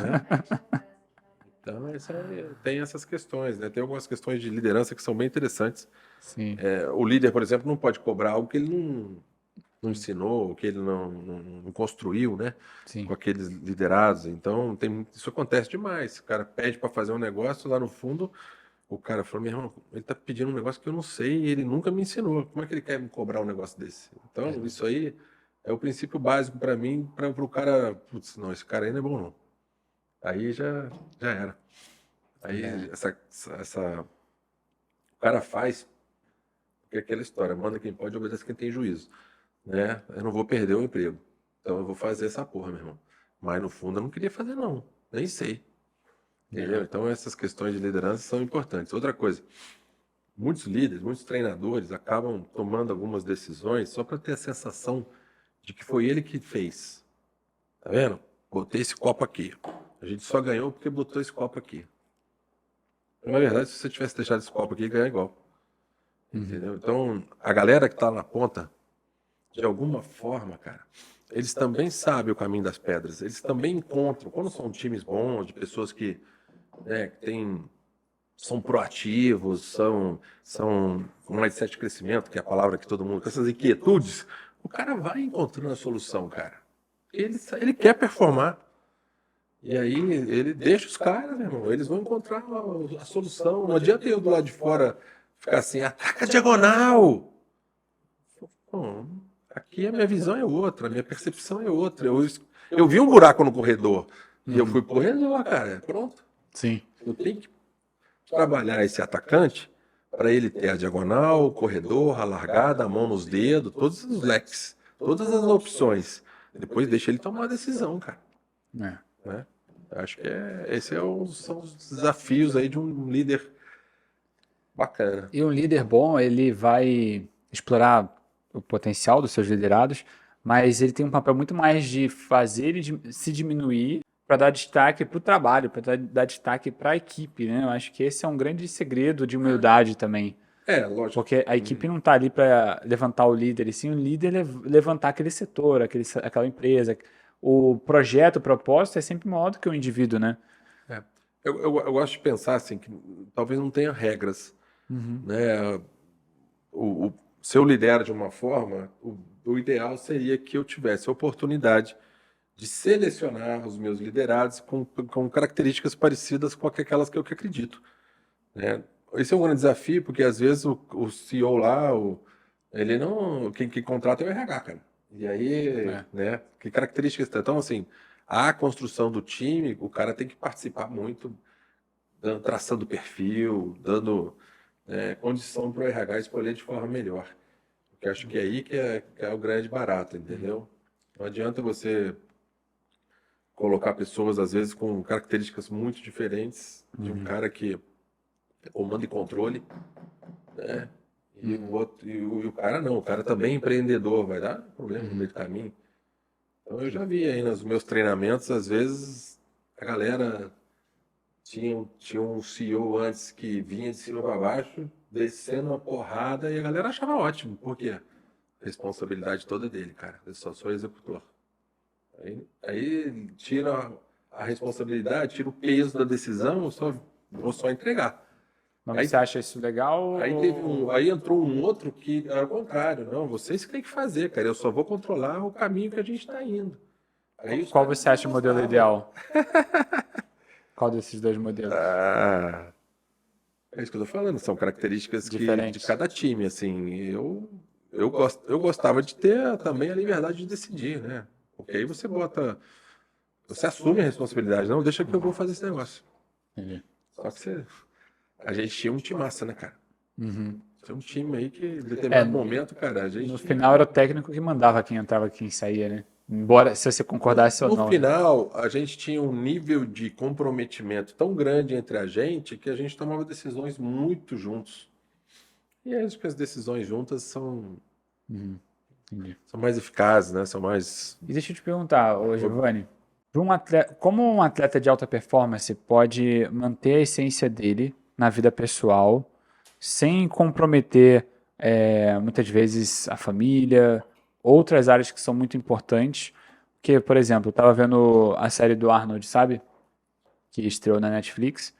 [SPEAKER 2] né? Então, tem essas questões, né? Tem algumas questões de liderança que são bem interessantes.
[SPEAKER 1] Sim.
[SPEAKER 2] O líder, por exemplo, não pode cobrar algo que ele não ensinou, que ele não construiu, né?
[SPEAKER 1] Sim.
[SPEAKER 2] Com aqueles liderados. Então, isso acontece demais. O cara pede para fazer um negócio, lá no fundo, o cara falou: meu irmão, ele tá pedindo um negócio que eu não sei e ele nunca me ensinou. Como é que ele quer me cobrar um negócio desse? Então, isso aí é o princípio básico para mim, para o cara, putz, não, esse cara aí não é bom, não. Aí já era. Aí
[SPEAKER 1] É.
[SPEAKER 2] o cara faz, porque é aquela história, manda quem pode, obedece quem tem juízo, né? Eu não vou perder o emprego. Então eu vou fazer essa porra, meu irmão. Mas no fundo eu não queria fazer, não. Nem sei. Entendeu? Então essas questões de liderança são importantes. Outra coisa, muitos líderes, muitos treinadores acabam tomando algumas decisões só para ter a sensação de que foi ele que fez. Tá vendo? Botei esse copo aqui. A gente só ganhou porque botou esse copo aqui. Na verdade, se você tivesse deixado esse copo aqui, ganha igual. Entendeu? Então, a galera que tá na ponta, de alguma forma, cara, eles também sabem o caminho das pedras. Eles também encontram, quando são times bons, de pessoas que, né, são proativos, são com mindset de crescimento, que é a palavra que todo mundo, com essas inquietudes, o cara vai encontrando a solução, cara. Ele quer performar. E aí ele deixa os caras, meu irmão, eles vão encontrar a solução. Não adianta eu do lado de fora ficar assim, ataca a diagonal. Bom, aqui a minha visão é outra, a minha percepção é outra. Eu vi um buraco no corredor e eu fui pro corredor, cara. Pronto.
[SPEAKER 1] Sim.
[SPEAKER 2] Eu tenho que trabalhar esse atacante para ele ter a diagonal, o corredor, a largada, a mão nos dedos, todos os leques, todas as opções. Depois deixa ele tomar a decisão, cara.
[SPEAKER 1] É.
[SPEAKER 2] Né? Acho que são os desafios aí de um líder bacana.
[SPEAKER 1] E um líder bom, ele vai explorar o potencial dos seus liderados, mas ele tem um papel muito mais de fazer ele se diminuir para dar destaque para o trabalho, para dar destaque para a equipe, né? Eu acho que esse é um grande segredo de humildade também.
[SPEAKER 2] Lógico.
[SPEAKER 1] Porque a equipe não está ali para levantar o líder, e sim o líder levantar aquele setor, aquela empresa. O projeto, o propósito é sempre maior do que o indivíduo, né?
[SPEAKER 2] Eu gosto de pensar assim, que talvez não tenha regras. Né? Se eu lidero de uma forma, o ideal seria que eu tivesse a oportunidade de selecionar os meus liderados com características parecidas com aquelas que eu que acredito. Né? Esse é um grande desafio, porque às vezes o CEO lá, ele não. Quem contrata é o RH, cara. E aí, né? Que características tem? Então, assim, a construção do time, o cara tem que participar muito, traçando perfil, dando condição para o RH escolher de forma melhor. Porque acho que é aí que é o grande barato, entendeu? Não adianta você colocar pessoas, às vezes, com características muito diferentes de um cara que é comando e controle, né? E o outro, e o cara não, o cara também é empreendedor, vai dar problema no meio do caminho. Então eu já vi aí nos meus treinamentos, às vezes, a galera tinha um CEO antes que vinha de cima para baixo, descendo uma porrada, e a galera achava ótimo. Por quê? A responsabilidade toda é dele, cara. Eu só sou executor. Aí tira a responsabilidade, tira o peso da decisão, eu só vou só entregar.
[SPEAKER 1] Mas
[SPEAKER 2] Aí-
[SPEAKER 1] você acha isso legal?
[SPEAKER 2] Aí entrou um outro que era o contrário. Não, vocês que têm que fazer, cara. Eu só vou controlar o caminho que a gente está indo. Aí os
[SPEAKER 1] Qual
[SPEAKER 2] caras
[SPEAKER 1] você acha o
[SPEAKER 2] não
[SPEAKER 1] modelo
[SPEAKER 2] gostavam.
[SPEAKER 1] ideal? Qual desses dois modelos?
[SPEAKER 2] Ah, É isso que eu tô falando, são características de
[SPEAKER 1] Diferentes.
[SPEAKER 2] cada time, assim, eu gostava de ter também a liberdade de decidir, né? Porque aí você assume a responsabilidade, não, deixa que eu vou fazer esse negócio.
[SPEAKER 1] Entendi.
[SPEAKER 2] Só que a gente tinha um time massa, né, cara?
[SPEAKER 1] Uhum.
[SPEAKER 2] Tinha um time aí que, em
[SPEAKER 1] É,
[SPEAKER 2] determinado momento, cara, a
[SPEAKER 1] no
[SPEAKER 2] gente.
[SPEAKER 1] final era o técnico que mandava quem entrava, quem saía, né? Embora se você concordasse ou
[SPEAKER 2] No
[SPEAKER 1] não, né?
[SPEAKER 2] final, a gente tinha um nível de comprometimento tão grande entre a gente que a gente tomava decisões muito juntos. E acho que as decisões juntas
[SPEAKER 1] Uhum. Entendi.
[SPEAKER 2] são mais eficazes, né? São mais.
[SPEAKER 1] E deixa eu te perguntar, ô Giovanni, como um atleta de alta performance pode manter a essência dele na vida pessoal sem comprometer muitas vezes a família, outras áreas que são muito importantes? Porque, por exemplo, eu estava vendo a série do Arnold, sabe? Que estreou na Netflix.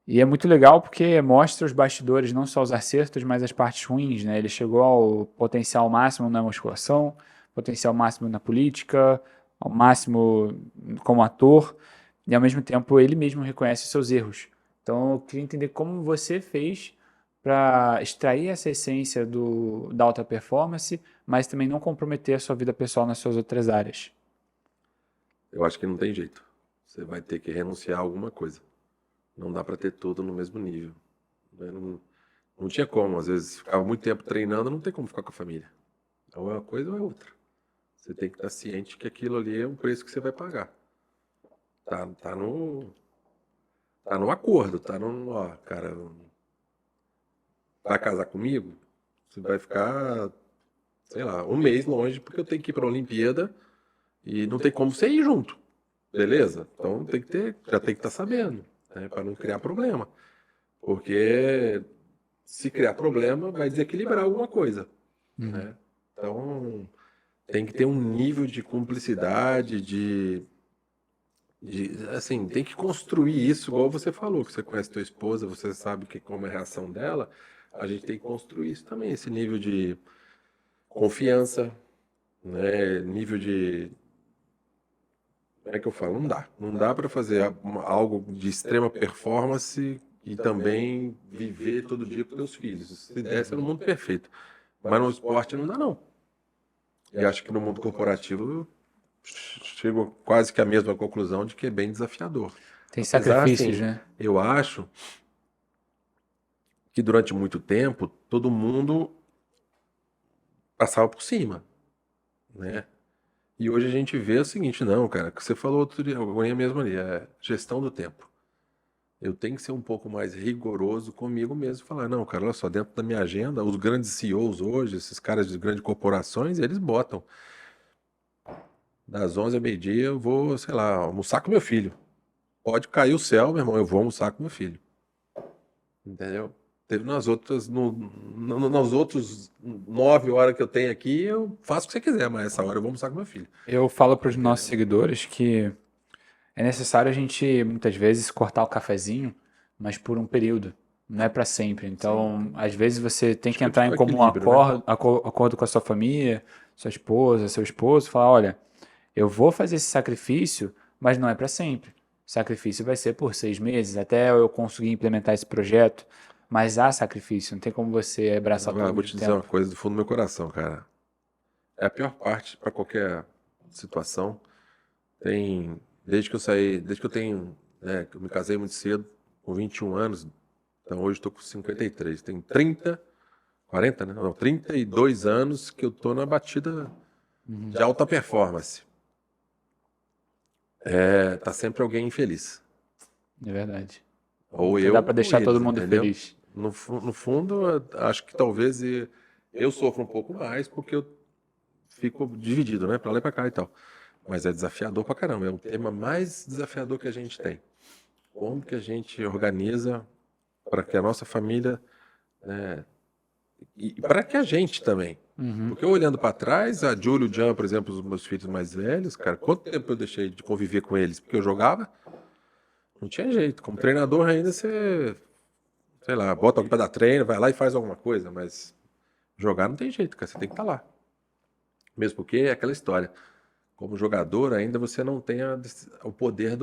[SPEAKER 1] E é muito legal porque mostra os bastidores, não só os acertos, mas as partes ruins, né? Ele chegou ao potencial máximo na musculação, potencial máximo na política, ao máximo como ator, e ao mesmo tempo ele mesmo reconhece os seus erros. Então eu queria entender como você fez para extrair essa essência da alta performance, mas também não comprometer a sua vida pessoal nas suas outras áreas.
[SPEAKER 2] Eu acho que não tem jeito. Você vai ter que renunciar a alguma coisa. Não dá para ter tudo no mesmo nível, né? Não, não tinha como. Às vezes ficava muito tempo treinando, não tem como ficar com a família. Ou é uma coisa ou é outra. Você tem que estar ciente que aquilo ali é um preço que você vai pagar. Tá, tá no acordo, tá no, ó, cara, vai casar comigo? Você vai ficar, sei lá, um mês longe porque eu tenho que ir para a Olimpíada e não tem como você ir junto. Beleza? Então já tem que estar sabendo, né, para não criar problema. Porque se criar problema, vai desequilibrar alguma coisa,
[SPEAKER 1] Uhum.
[SPEAKER 2] né? Então, tem que ter um nível de cumplicidade, assim, tem que construir isso, igual você falou, que você conhece tua esposa, você sabe como é a reação dela, a gente tem que construir isso também, esse nível de confiança, né? Nível de, como é que eu falo? Não dá para fazer algo de extrema performance e também viver todo dia com teus filhos. Se desse, era um mundo perfeito. Mas no esporte não dá, não. E acho que no mundo corporativo eu chego quase que à mesma conclusão de que é bem desafiador.
[SPEAKER 1] Tem
[SPEAKER 2] Apesar,
[SPEAKER 1] sacrifícios,
[SPEAKER 2] assim,
[SPEAKER 1] né?
[SPEAKER 2] eu acho que durante muito tempo todo mundo passava por cima, né? E hoje a gente vê o seguinte, não, cara, que você falou outro dia, agora mesmo ali, é gestão do tempo. Eu tenho que ser um pouco mais rigoroso comigo mesmo, falar, não, cara, olha só, dentro da minha agenda, os grandes CEOs hoje, esses caras de grandes corporações, eles botam das 11 ao meio-dia eu vou, sei lá, almoçar com meu filho. Pode cair o céu, meu irmão, eu vou almoçar com meu filho. Entendeu? Teve nas outras, nos outros 9 horas que eu tenho aqui, eu faço o que você quiser, mas essa hora eu vou almoçar com meu filho.
[SPEAKER 1] Eu falo para os nossos
[SPEAKER 2] Entendeu?
[SPEAKER 1] seguidores que é necessário a gente, muitas vezes, cortar o cafezinho, mas por um período, não é para sempre.
[SPEAKER 2] Sim.
[SPEAKER 1] Então, às vezes você tem
[SPEAKER 2] Acho
[SPEAKER 1] que
[SPEAKER 2] que
[SPEAKER 1] entrar
[SPEAKER 2] é
[SPEAKER 1] em
[SPEAKER 2] o
[SPEAKER 1] comum
[SPEAKER 2] equilíbrio, né?
[SPEAKER 1] acordo com a sua família, sua esposa, seu esposo, falar, olha, eu vou fazer esse sacrifício, mas não é para sempre. O sacrifício vai ser por 6 meses, até eu conseguir implementar esse projeto, mas há sacrifício, não tem como você abraçar tudo ao
[SPEAKER 2] Vou
[SPEAKER 1] mesmo
[SPEAKER 2] te dizer uma
[SPEAKER 1] tempo.
[SPEAKER 2] coisa do fundo do meu coração, cara. É a pior parte para qualquer situação. Desde que eu tenho, né, que eu me casei muito cedo, com 21 anos, então hoje estou com 53. Tem 30, 40, né? Não, 32 anos que eu tô na batida de alta performance. É, tá sempre alguém infeliz.
[SPEAKER 1] É verdade.
[SPEAKER 2] Ou
[SPEAKER 1] Nunca dá
[SPEAKER 2] eu
[SPEAKER 1] para
[SPEAKER 2] ou
[SPEAKER 1] deixar todo
[SPEAKER 2] eles,
[SPEAKER 1] mundo
[SPEAKER 2] entendeu?
[SPEAKER 1] feliz.
[SPEAKER 2] No fundo, acho que talvez eu sofra um pouco mais porque eu fico dividido, né? Pra lá e pra cá e tal. Mas é desafiador pra caramba. É o tema mais desafiador que a gente tem. Como que a gente organiza para que a nossa família, né, e para que a gente também.
[SPEAKER 1] Uhum.
[SPEAKER 2] Porque eu olhando para trás, a Júlio, o Jean, por exemplo, os meus filhos mais velhos, cara, quanto tempo eu deixei de conviver com eles? Porque eu jogava, não tinha jeito. Como treinador ainda você, sei lá, bota alguém para dar treino, vai lá e faz alguma coisa, mas jogar não tem jeito, cara, você tem que estar lá. Mesmo porque é aquela história. Como jogador, ainda você não tem o poder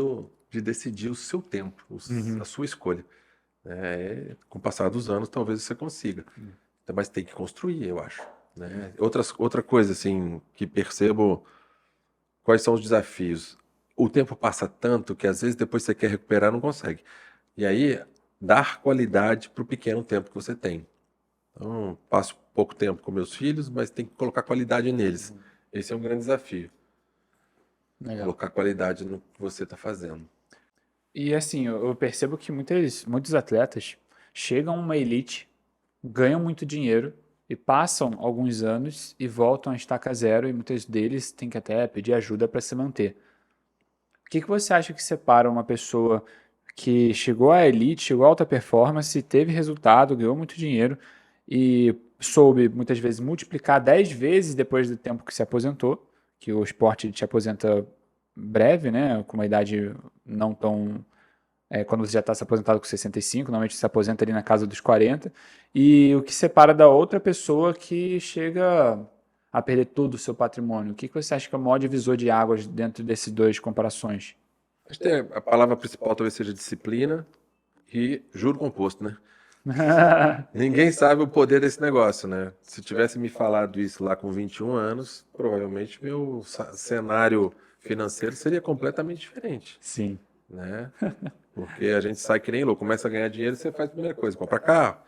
[SPEAKER 2] de decidir o seu tempo, a
[SPEAKER 1] Uhum.
[SPEAKER 2] sua escolha. Com o passar dos anos, talvez você consiga. Então, mas tem que construir, eu acho, né? Outra coisa, assim, que percebo, quais são os desafios? O tempo passa tanto que às vezes depois você quer recuperar, não consegue. E aí, dar qualidade para o pequeno tempo que você tem. Então, passo pouco tempo com meus filhos, mas tem que colocar qualidade neles. Esse é um grande desafio.
[SPEAKER 1] Legal.
[SPEAKER 2] Colocar qualidade no que você está fazendo.
[SPEAKER 1] E assim, eu percebo que muitos atletas chegam a uma elite, ganham muito dinheiro e passam alguns anos e voltam a estaca zero e muitos deles têm que até pedir ajuda para se manter. O que que você acha que separa uma pessoa que chegou à elite, chegou à alta performance, teve resultado, ganhou muito dinheiro e soube muitas vezes multiplicar 10 vezes depois do tempo que se aposentou, que o esporte te aposenta breve, né, com uma idade não tão quando você já está se aposentado com 65, normalmente se aposenta ali na casa dos 40, e o que separa da outra pessoa que chega a perder todo o seu patrimônio. O que que você acha que é o maior divisor de águas dentro desses dois comparações?
[SPEAKER 2] Acho que a palavra principal talvez seja disciplina e juro composto, né? Ninguém sabe o poder desse negócio, né? Se tivesse me falado isso lá com 21 anos, provavelmente meu cenário financeiro seria completamente diferente,
[SPEAKER 1] Sim.
[SPEAKER 2] né? Porque a gente sai que nem louco, começa a ganhar dinheiro, você faz a primeira coisa, compra carro,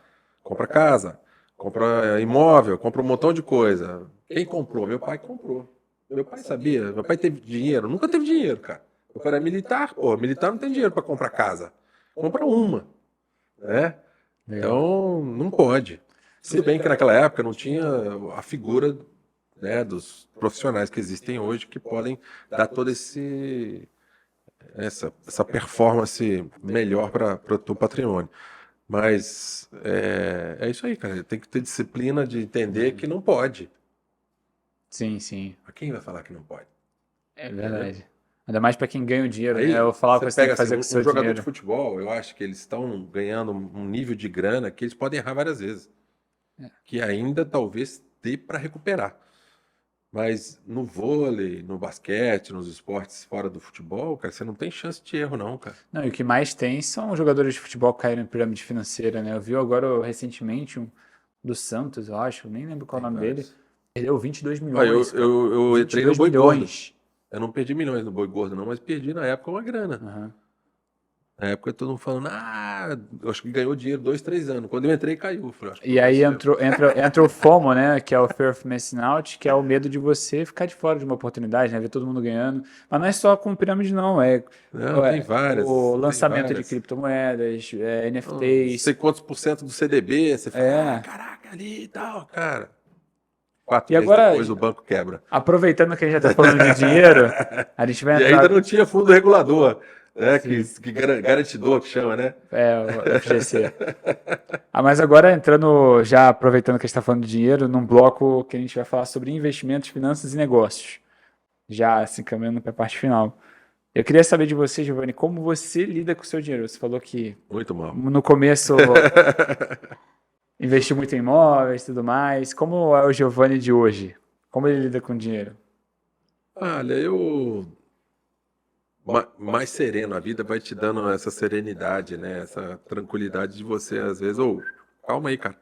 [SPEAKER 2] compra casa, compra imóvel, compra um montão de coisa. Quem comprou? Meu pai comprou. Meu pai sabia, meu pai teve dinheiro, nunca teve dinheiro, cara. Meu pai era militar, pô, militar não tem dinheiro para comprar casa. Compra uma, né?
[SPEAKER 1] Legal.
[SPEAKER 2] Então, não pode. Tudo bem que naquela época não tinha a figura, né, dos profissionais que existem hoje que podem dar todo essa performance melhor para o teu patrimônio. Mas é isso aí, cara. Tem que ter disciplina de entender que não pode.
[SPEAKER 1] Sim, sim.
[SPEAKER 2] A quem vai falar que não pode?
[SPEAKER 1] É
[SPEAKER 2] Entendeu?
[SPEAKER 1] verdade. Ainda mais para quem ganha o dinheiro, né?
[SPEAKER 2] Aí
[SPEAKER 1] Eu falava
[SPEAKER 2] você
[SPEAKER 1] que você tem
[SPEAKER 2] pega
[SPEAKER 1] que
[SPEAKER 2] assim,
[SPEAKER 1] fazer com o
[SPEAKER 2] um
[SPEAKER 1] seu
[SPEAKER 2] jogador de
[SPEAKER 1] dinheiro.
[SPEAKER 2] futebol, eu acho que eles estão ganhando um nível de grana que eles podem errar várias vezes, que ainda talvez dê para recuperar. Mas no vôlei, no basquete, nos esportes fora do futebol, cara, você não tem chance de erro, não, cara.
[SPEAKER 1] Não, e o que mais tem são jogadores de futebol que caíram em pirâmide financeira, né? Eu vi agora recentemente um do Santos, eu acho, nem lembro qual é o
[SPEAKER 2] Tem
[SPEAKER 1] nome dele.
[SPEAKER 2] vários.
[SPEAKER 1] Perdeu 22
[SPEAKER 2] Olha,
[SPEAKER 1] milhões, cara.
[SPEAKER 2] eu
[SPEAKER 1] vinte e
[SPEAKER 2] entrei no
[SPEAKER 1] dois
[SPEAKER 2] boi gordo.
[SPEAKER 1] milhões.
[SPEAKER 2] Eu não perdi milhões no boi gordo, não, mas perdi na época uma grana.
[SPEAKER 1] Aham.
[SPEAKER 2] Na época todo mundo falando, eu acho que ganhou dinheiro 2, 3 anos. Quando eu entrei, caiu. Eu falei, acho que
[SPEAKER 1] E
[SPEAKER 2] foi mais
[SPEAKER 1] aí
[SPEAKER 2] tempo.
[SPEAKER 1] entra o FOMO, né? Que é o Fear of Missing Out, que é o medo de você ficar de fora de uma oportunidade, né? Ver todo mundo ganhando. Mas não é só com pirâmide, não.
[SPEAKER 2] Não, tem
[SPEAKER 1] O
[SPEAKER 2] várias, tem
[SPEAKER 1] lançamento de
[SPEAKER 2] várias.
[SPEAKER 1] criptomoedas,
[SPEAKER 2] Não sei
[SPEAKER 1] NFTs.
[SPEAKER 2] quantos por cento do CDB, você fala,
[SPEAKER 1] É.
[SPEAKER 2] caraca, ali e tal, cara. 4
[SPEAKER 1] E
[SPEAKER 2] meses
[SPEAKER 1] agora,
[SPEAKER 2] depois o banco quebra.
[SPEAKER 1] aproveitando que a gente já está falando de dinheiro, a gente vai
[SPEAKER 2] E ainda
[SPEAKER 1] entrar.
[SPEAKER 2] não tinha fundo regulador, né?
[SPEAKER 1] Sim,
[SPEAKER 2] Garantidor que chama, né?
[SPEAKER 1] o FGC. Mas agora entrando, já aproveitando que a gente está falando de dinheiro, num bloco que a gente vai falar sobre investimentos, finanças e negócios. Já se encaminhando para a parte final. Eu queria saber de você, Giovanni, como você lida com o seu dinheiro. Você falou que
[SPEAKER 2] Muito mal.
[SPEAKER 1] no começo investiu muito em imóveis e tudo mais. Como é o Giovanni de hoje? Como ele lida com o dinheiro?
[SPEAKER 2] Olha, mais sereno, a vida vai te dando essa serenidade, né? Essa tranquilidade de você, às vezes, calma aí, cara.